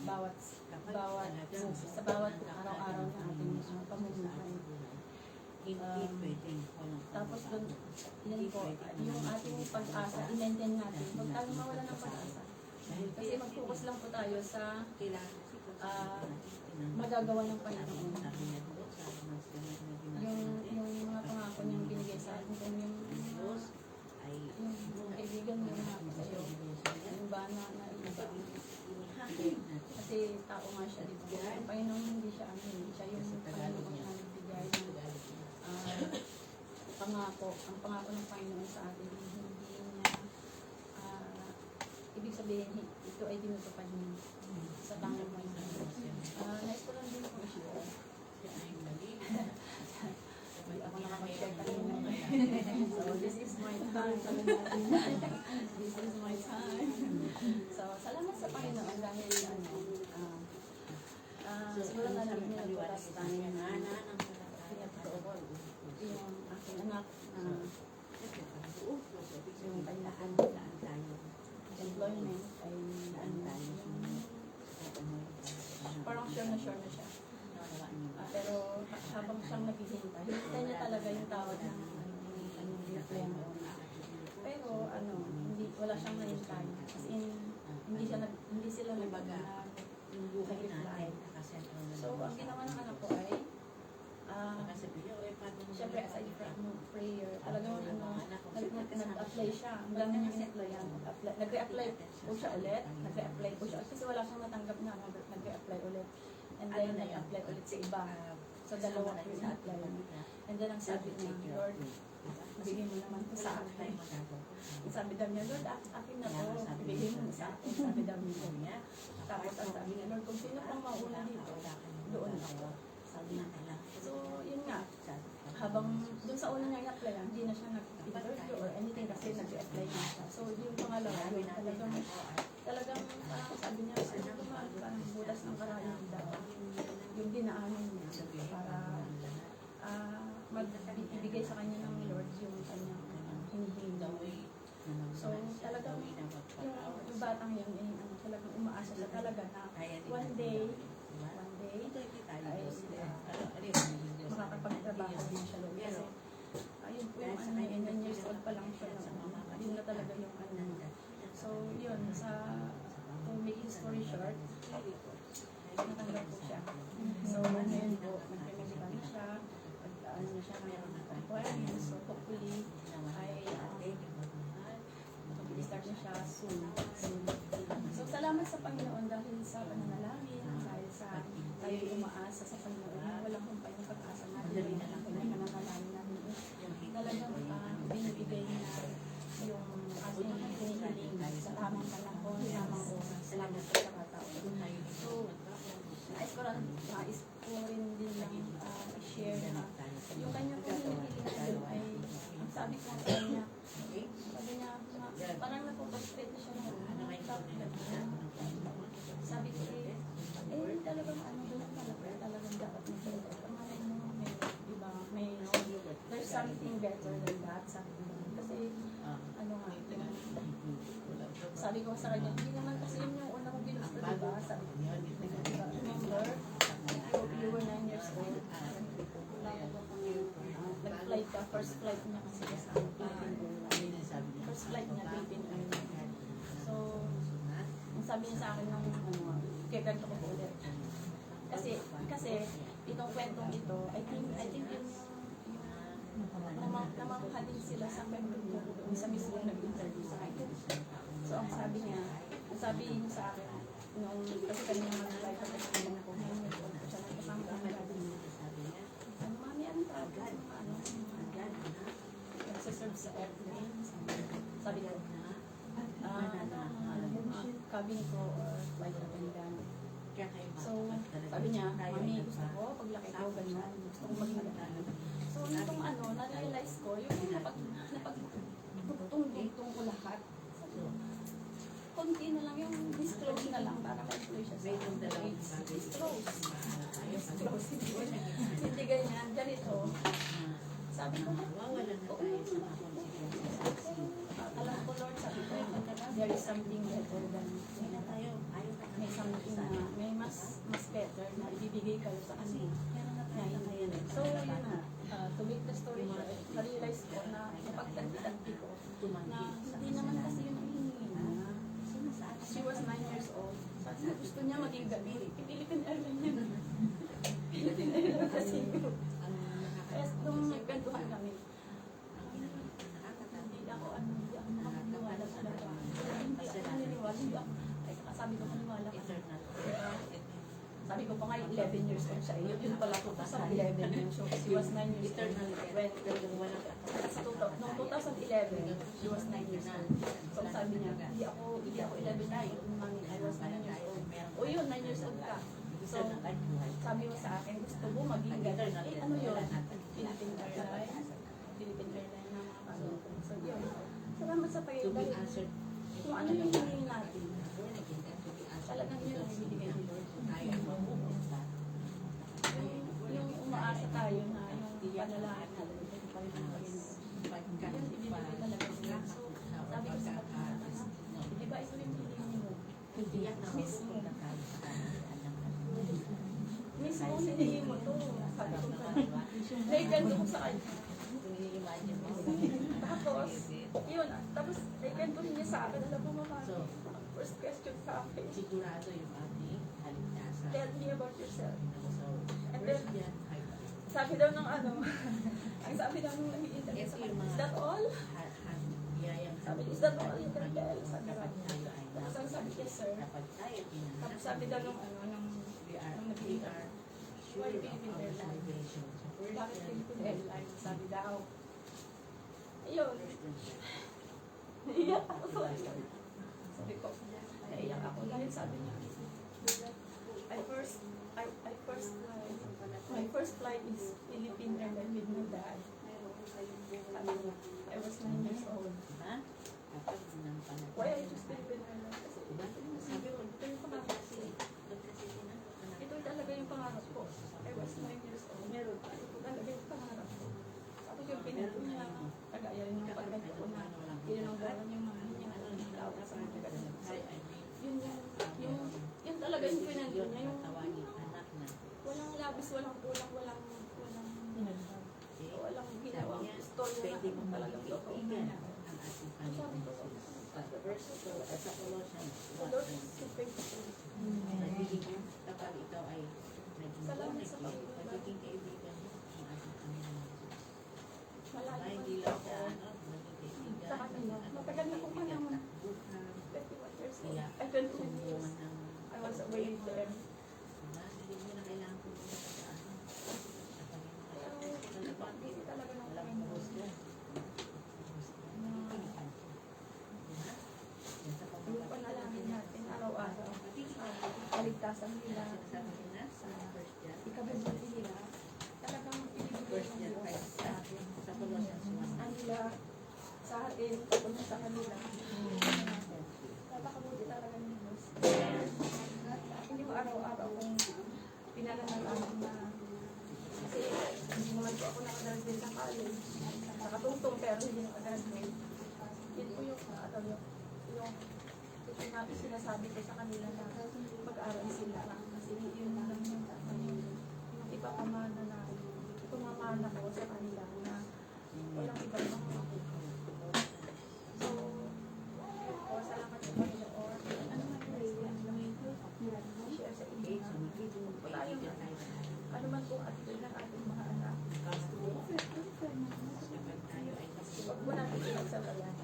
bawat araw-araw na ating pamumuhay. Tapos doon, yun po, yung ating pag-asa, i-maintain natin. Huwag tayong mawala ng pag-asa. Kasi mag-focus lang po tayo sa magagawa ng Panginoon. Yung mga pangako niyang binigay sa atin, kung yung kaibigan mo na ako sa'yo, yung ba na iba. Kasi tao nga siya, di ba? Ang Panginoon hindi siya amin. Siya yung Panginoon na nagbigay ng pangako. Ang pangako ng Panginoon sa atin, hindi niya, ibig sabihin, ito ay tinutupad niya sa tanggap ng Panginoon. Nice ko lang din po i-share. Ako nakapag-share kanina. So, this is my time. This is my time. So, salamat sa Panginoon dahil siguro na lang yung last time na pinagtoo ko yung aking anak yung kanyaan employment ay parang sure na siya. Pero habang siyang naghihintay, hintay niya talaga yung tawag ng emplemo. Pero wala siyang nahintay. As in, hindi sila nag-reply. So, ang ginawa ng anak ko ay siyempre aside from prayer, talagang nag-apply siya. Ang dami niya in-applyan. Nag-re-apply po siya ulit. Kasi wala siyang natanggap na. Nag-re-apply ulit. And then, nag-apply ulit sa iba. So, dalawa yung na-apply. And then, ang sabi niya, Lord, bigay mo naman ito sa akin. Sabi daw niya, Lord, akin na to. Bigay mo sa akin. Sabi daw niya. Tapos, ang sabi niya, Lord, kung sino pang mauna dito, doon ako. Sabi niya. So, yun nga. Habang doon sa una niya i-apply, hindi na siya nag-interview or anything kasi nag-apply na siya. So, yung pangalawa, yun talagang parang sabi niya, parang butas ng karayang daw. Yung dinaanan niya para ibigay sa kanya ng Lord yung kanyang hinihingi. So, talagang yung batang yan, talagang umaasa siya talaga na one day, ay makakapagtrabaho din siya Lord. Kasi, ayun po yung 9 years old pa lang siya. Yun na talaga yung So, yun, to make his story short, natanggap po siya. So, yun po, nag-medical na siya, na siya ng appointment. So, hopefully, ay mag-start na siya soon. So, salamat sa Panginoon dahil sa pananalangin, dahil sa tayo umaasa sa Panginoon, walang kumpay na pag-asa natin, walang pananalangin natin. Talagang binibigay na yung ating hinihiling sa tamang panahon, tamang oras. Salamat sa pagkakataon. So, nais ko rin din lang i-share na yung kanya po hinihiling ay, ang sabi ko sa kanya, parang napupastrate na siya na sabi ko talagang talagang dapat mag-pray. Pangalay mo, there's something better than that, sabi ko. Kasi, sabi ko sa kanya, hindi naman kasi yun yung una kong ginusto, diba? Sabi ko, remember, you were 9 years old. Nag-flight ka, first flight niya kasi sa Philippines. First flight niya, Philippines. So, ang sabi niya sa akin ng kaya ganito ko po ulit. Kasi, itong kwentong ito, I think yung namanghalin sila sa kwentong ito, isa mismo nag-interview sa akin. So, ang sabi niya sa akin, kasi kanina mag-flight ako sa mga ko, ngayon ko siya nagkasama ko mami, anong travel? Nagsaserve sa airplane. Sabi ko, cabin ko or flight attendant. So, sabi niya, mami, gusto ko, paglaki ko, ganyan, gusto ko maging attendant. So, nitong na-realize ko, yung napag-tungtong ko lahat. Konti na lang, yung disclose na lang para ma-employ siya sa grades. Mawawala na tayo sa mga consequences of sin. Alam ko, Lord, sabi ko, there is something better than Hindi na tayo, ayaw na may something na may mas better na ibibigay kayo sa kanila. Na hindi. So, yun na. To make the story short, na-realize ko na napagtanti-tanti ko na hindi naman kasi yun ang hihingi na. She was 9 years old. Sabi niya, gusto niya maging gabi. Philippine Airlines yun. Philippine Airlines kasi yun. Kaya nung nagkantuhan kami, hindi ako makapaniwala talaga. Hindi ako naniniwala. Ay, sabi ko, maniwala ka. Sabi ko pa nga, 11 years old siya. Yun pala po, sa 11 years. So, she was 9 years old. Noong 2011, she was 9 years old. So, sabi niya, hindi ako 11 na yun. I was 9 years old. O yun, 9 years old ka. So, sabi mo sa akin, gusto mo maging gano'n. Eh, ano yun? Philippine Airlines. Philippine Airlines na mga ano. So, yun. Salamat sa pag-ibig. Kung ano yung hingin natin, talagang yun ang ibigay ni Lord. Yung umaasa tayo na yung panalangin natin, yung Panginoon. Yun, ibibigay talaga niya. So, sabi ko sa kapatid, di ba ito yung hingin mo? Mismo. Mismo, hingin mo to. Sabi ko pa. Naiganto ko sa kanya. Tapos, yun, tapos naiganto niya sa akin. Alam mo, mama, first question sa akin. Sigurado yung ating haligtasan. Tell me about yourself. So, And first then, yan, sabi daw ng ano, ang sabi daw nung nag-i-interview sa kanya, is that all? Sabi, is that all you can tell? Sabi daw. Tapos ang sabi, yes sir. Kapag tayo Tapos sabi daw nung ano, nung nag-i-interview. Why Philippine Airlines? Bakit Philippine Airlines? Sabi daw. Ayun. Naiyak ako. Sabi ko, naiyak ako. Dahil sabi niya, my first flight is Philippine Airlines with my dad. Sabi niya, I was 9 years old. Diba? Kapag sinampanan. Why I choose Philippine Airlines? Kasi Diba? Sabi mo, ito yung pangarap ko. Ito talaga yung pangarap ko. I was 9 years old. Meron pa. Ito talaga yung pangarap ko. Tapos yung pinito niya, kagaya yung pagkanta ko na pinanonggalan yung mga tawag sa mga ganun. So, yun talaga yung pinanto niya. Yung walang labis, walang kulang, walang ginawang story Pwede mo na talagang totoo magkaibigan na. ang ating Panginoon. Verse 2, at sa Colossians The Lord is so faithful. nagiging kapag ikaw ay Salamat sa Panginoon. nagiging kaibigan mo ang ating Panginoon. Malalim Hindi lang siya, maging kaibigan. sa kanila. Matagal na kong panahon. 21 years old. Ay, 22 years. I was away there. Hindi mo na kailangan pumunta sa ano. Sa Panginoon. Hindi talaga ng Walang Panginoon. husga. Yung panalangin natin araw-araw. Kaligtasan nila. Ikabubuti nila. Talagang ibibigay ng Diyos sa atin. Ang nila sa atin, kapunta sa kanila. Napakabuti talaga ng Diyos. Hindi ko araw-araw kung pinananalaman na kasi hindi naman po ako nakagraduate sa college. Nakatungtong pero hindi nakagraduate. Yun po yung sinasabi ko sa kanila na mag-aral sila. Kasi yun lang yung ipapamana na pumamana ko sa kanila na walang ibang mga So, salamat sa Panginoon. Ano man yung share sa inyo na wala yung ano man kung attitude ng ating mga anak. Huwag mo natin pinagsabayan.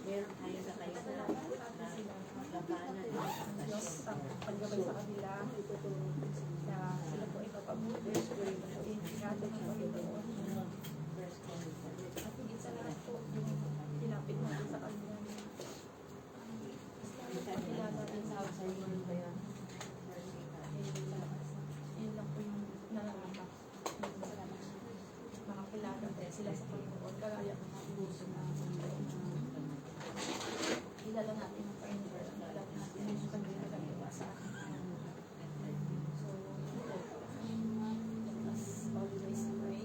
Meron tayo sa kayo na labanan Ang Diyos ang paggabay sa kanila na sila po ipapabuti ingatan ng Panginoon at higit sa lahat po yung tinapit natin sa kanila pagkilala rin sa yun lang po yung nalaman makakilala sila sa Panginoon kagaya ng mga gusto na kilala natin ang Panginoon, kilala natin yung kanyang nagagawa sa akin. So, let us always pray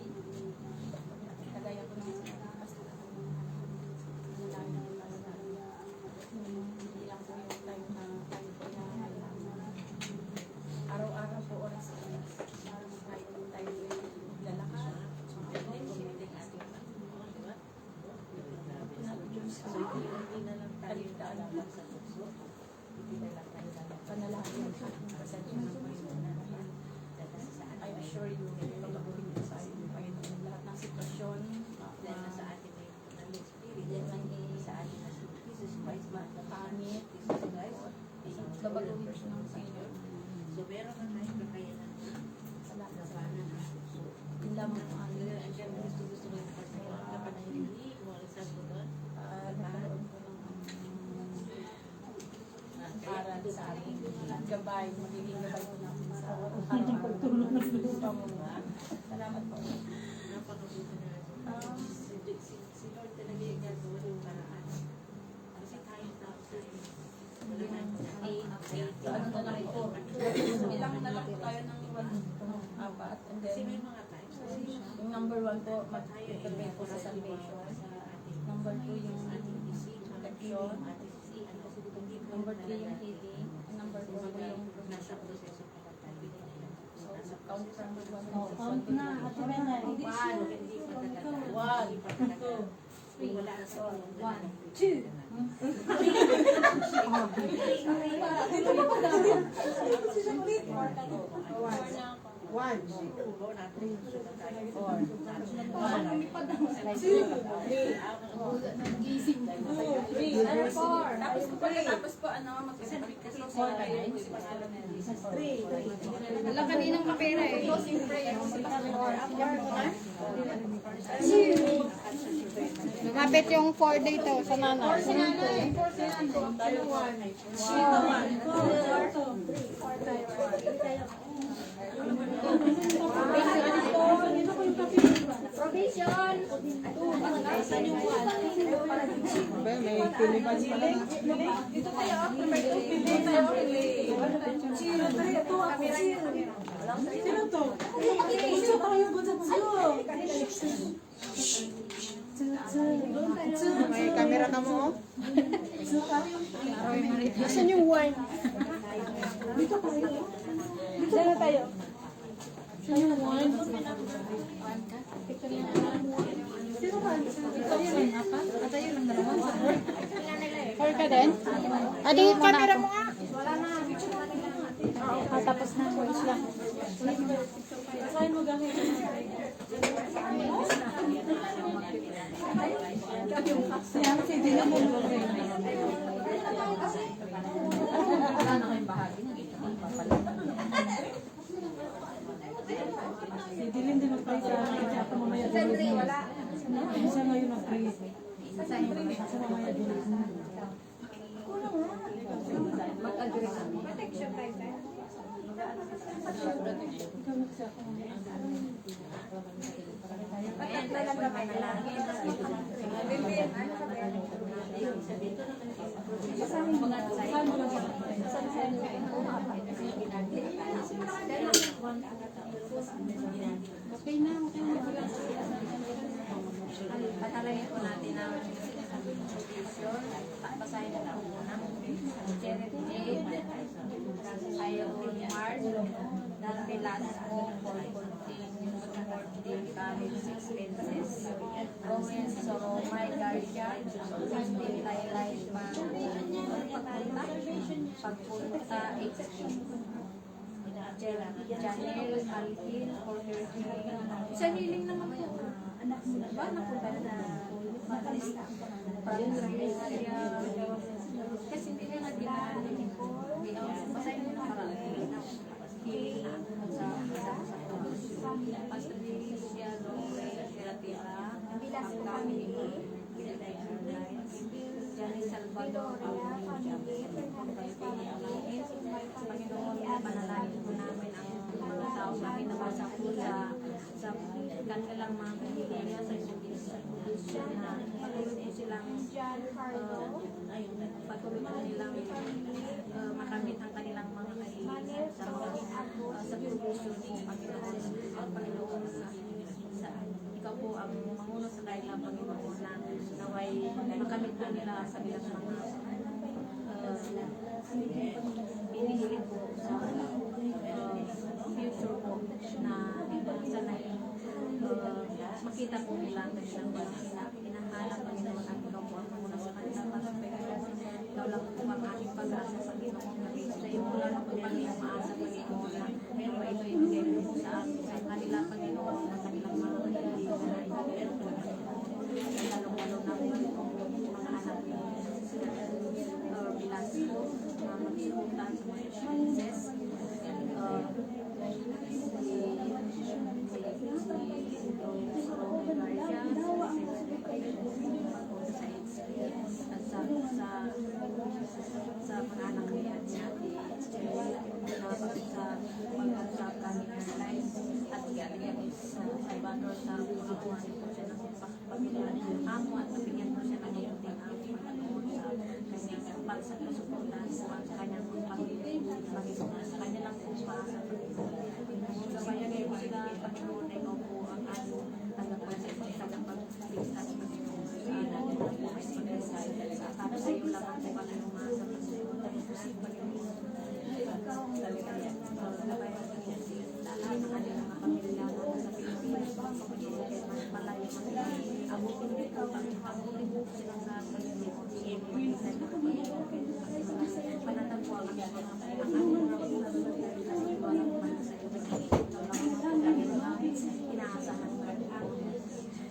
Pasensya na po yung una naman. Dahil kasi sa atin I'm sure you will pagbabaguhin niyo sa atin, Panginoon, lahat ng sitwasyon. dahil nasa atin ay Holy Spirit. Dahil sa atin na si Jesus Christ, Pangit, Jesus Christ, babaguhin siya ng Panginoon. so meron na tayong kakayanan labanan ang puso. Yun lamang ang Ang dyan gusto ko yung kapanahili, mga reserve ko doon. nagkaroon ko ng aral sa ating gabay, magiging gabay ko natin sa araw-araw. Pagtulong ng lupa mo. Salamat po. Napakabuti na si Lord talaga yung gagawa ng paraan. Kasi tayo tao sa wala tayong So, ano na lang po? Ilang na lang po tayo ng apat. And Kasi then, may mga times kasi yung number 1 po, tayo ay mag-prepare po sa salvation. Number 2, yung protection. Number 3, yung healing. And number 4 po yung nasa proseso pa ba tayo? so, count from 1 to 6. Count na. Ate Mena. Hindi pa tatatanda. Wala na sa One, two. One, tapos po, ano, mag-closing prayer. Wala kaninang kapera eh. Closing prayer. Lumapit yung 4 dito sa nanay. Provision. May pilipan pala. Dito tayo, may pilipan tayo. Sino to? Sino tayo? May camera ka mo? Saan yung one? Dito tayo. Dito na tayo. Saan yung one? Four ka din? Adi, camera mo nga. Tapos na voice lang. Saan mo gamit? Yan, si Dina mo. Wala na kayong bahagi. Si Dylan din mag-pray sa akin. Siya pa mamaya din. Siya ngayon mag-pray. Siya mamaya din. Mag-agree kami. Protection tayo, sir. Patalayin po natin ang invitation. Basahin na lang muna. Janet Jade, Irene Mars, Dan Velasco, for continuing supporting college expenses. Owen Soromay Garcia, Christine Laylay Pagpunta, Janelle Alvin, for her healing. Sa healing naman po. Anak mo ba? Napunta na matalista. Kasi hindi nga ginagawa ko. Basahin mo na marami. Healing sa Patricia Lore, Tira, ang kami Johnny Salvador, Panginoon, panalangin po namin ang mga tao namin na basa po sa kanilang mga kahilingan sa institusyon na patuloy po silang patuloy po nilang makamit ang kanilang mga kahilingan sa provision ng Panginoon. Panginoon, ikaw po ang manguno sa kanila, Panginoon, na naway makamit po nila sa bilang mga pinihiling po sa future po na sanay makita po nila ang kanilang hinahanap Panginoon at ikaw po ang muna sa kanilang aspect. Ikaw lang po ang ating pag-asa, Panginoon, na sa iyo po lang po namin itong mga anak ni Velasco na magsuhutan sa mga experiences. Sa mga anak ni Ate sa pag-usap kami ng life at kaya sa Salvador sa mga buwan ko siya ng pamilya amo at nabigyan ko siya ng iyong amo pagkanoon sa kanyang pagsuportahan sa kanyang pamilya sa kanya lang po sa gabayan niyo sila Panginoon ay ikaw po ang ano ang nagpasya sa pagligtas Panginoon sa anak ng buhay sa para sa iyo lang ang Panginoon sa Panginoon tayo Panginoon gabayan niyo sila lahat ng kanilang mga pamilya na sa Pilipinas Panginoon kay malayo abutin dito abutin mo sila sa Panginoon panatagpuan ang mga inaasahan mo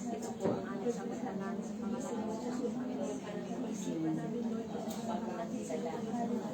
ito po ang ating samatanan sa pangalan ng Diyos isipan namin Lord pagkakati sa lahat imin na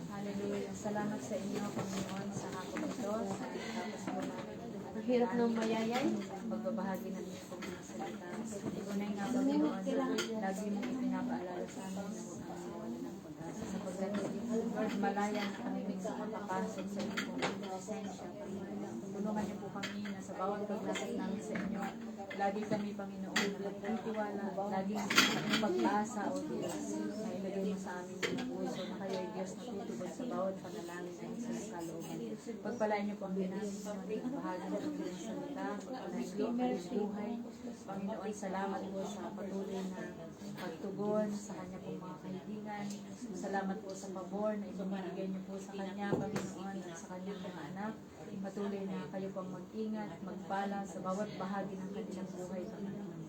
Hallelujah. Salamat sa inyo, Panginoon, sa hapon ito. Ang hirap ng mayayay, pagbabahagi ng iyong mga salita. Unay nga, Panginoon, lagi mo ipinapaalala sa amin na ang ng pag-asa. Sapagkat, Lord, malaya na kami makapasok sa iyong presensya. Tulungan niyo po kami na sa bawat paglasat namin sa inyo. Lagi kami, Panginoon, na nagtitiwala. Lagi kami pag-asa, O Diyos, na ilagay mo sa amin yung puso na kayo ay Diyos na tutubod sa bawat panalangin na sa kalooban. Pagpalain niyo po ang ginamit niyo ng bahagi ng inyong salita. Pagpalain niyo ang inyong buhay. Panginoon, salamat po sa patuloy na pagtugon sa kanya pong mga kaibigan. Salamat po sa pabor na ibinibigay niyo po sa kanya, Panginoon, at sa kanyang mga anak. Patuloy na kayo pang mag-ingat, magpala sa bawat bahagi ng kanilang buhay, Panginoon.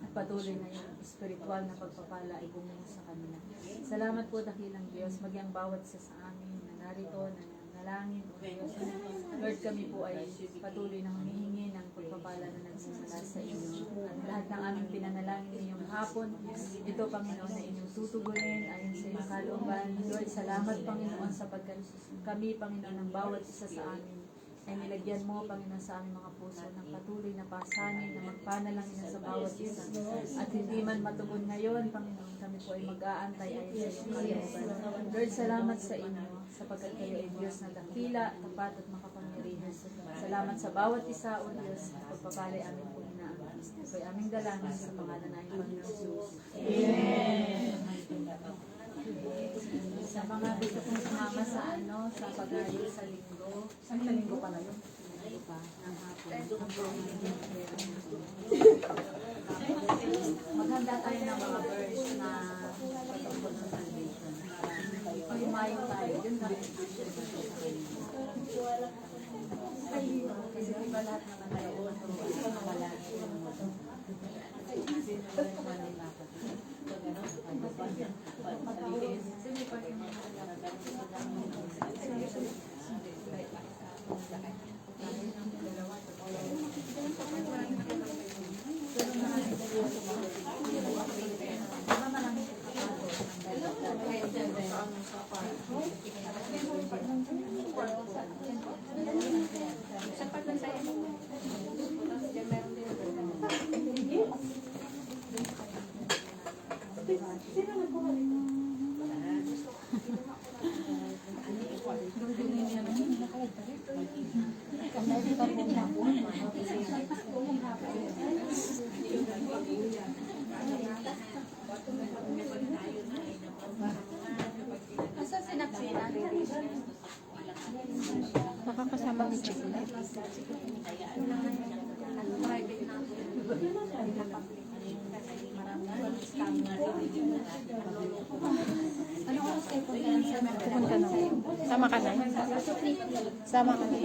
At patuloy na yung spiritual na pagpapala ay bumuo sa kanila. Salamat po, dakilang Diyos, magyang bawat sa amin na narito, na nalangin, O Diyos. Lord, kami po ay patuloy na humihingi ng pagpapala na nagsimula sa inyo. At lahat ng aming pinanalangin ngayong hapon, ito, Panginoon, na inyong tutugunin ayon sa iyong kalooban. Lord, salamat, Panginoon, sapagkat kami, Panginoon, ng bawat isa sa amin ay nilagyan mo, Panginoon, sa aming mga puso ng patuloy na pasanin na magpanalangin sa bawat isa. At hindi man matugon ngayon, Panginoon, kami po ay mag-aantay ayon sa iyong kalooban. Lord, salamat sa inyo sapagkat kayo ay Diyos na dakila, tapat at makapangyarihan. Salamat sa bawat isa, O Diyos, na pagpapalay amin po inaangkin. Ito ay aming dalangin sa pangalan ng Panginoon Jesus. Amen. Sa mga gusto kong sumama sa sa pag-ayo sa linggo. Sa linggo pa na yun? Linggo pa, ng hapon. Maghanda tayo ng mga verse na patungkol ng salvation. Pag-umayo tayo, yun na rin. Kasi diba lahat naman tayo wala. Sige pa Asa sinaksinan? Nakakasama ni Chiclet. Private na. Ano oras kayo punta sa Pupunta na. Sama ka na. Sama ka na.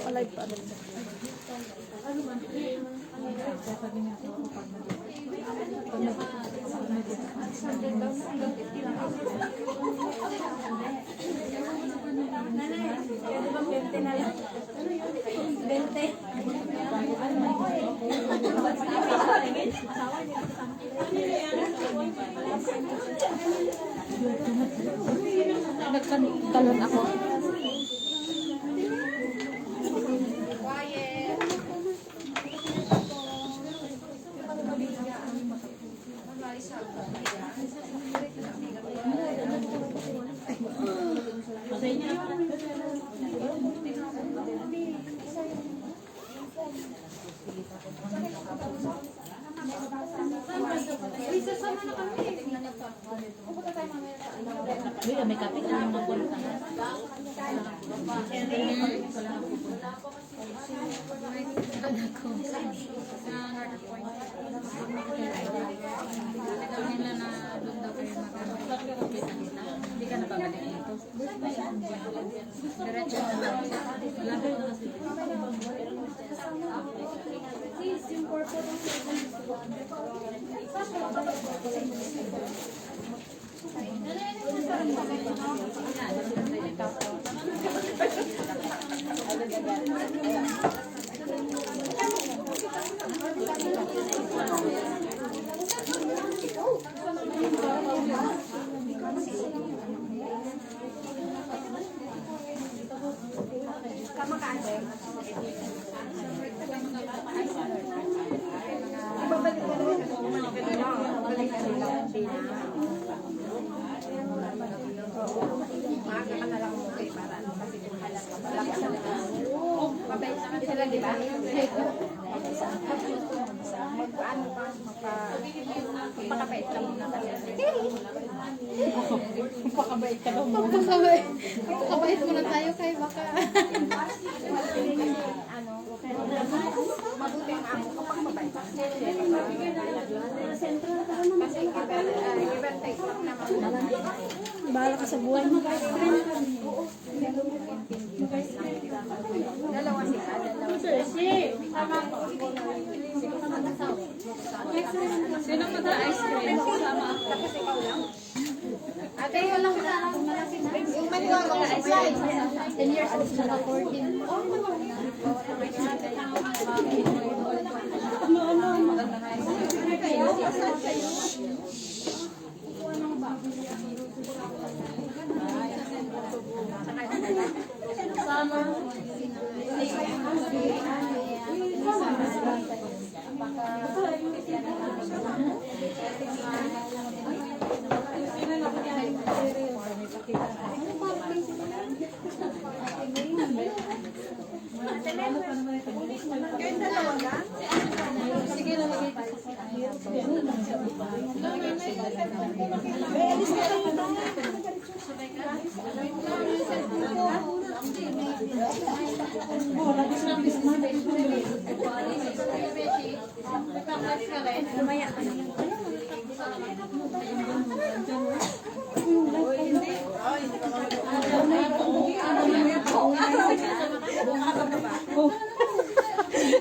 Alive pa rin. Nagtalon ako. Uy, may kapit na mga pupunta. Hindi ka napabalik dito. Diretso na lang. Malapit na kasi. Kapait muna tayo kay baka. Bahala ka sa buhay mo. Sino mag-ice cream? Sama ako. Ate, wala ko na. Yung maniwala ko sa slide. 10 years old na 14.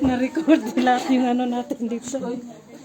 Na-record lahat yung ano natin dito.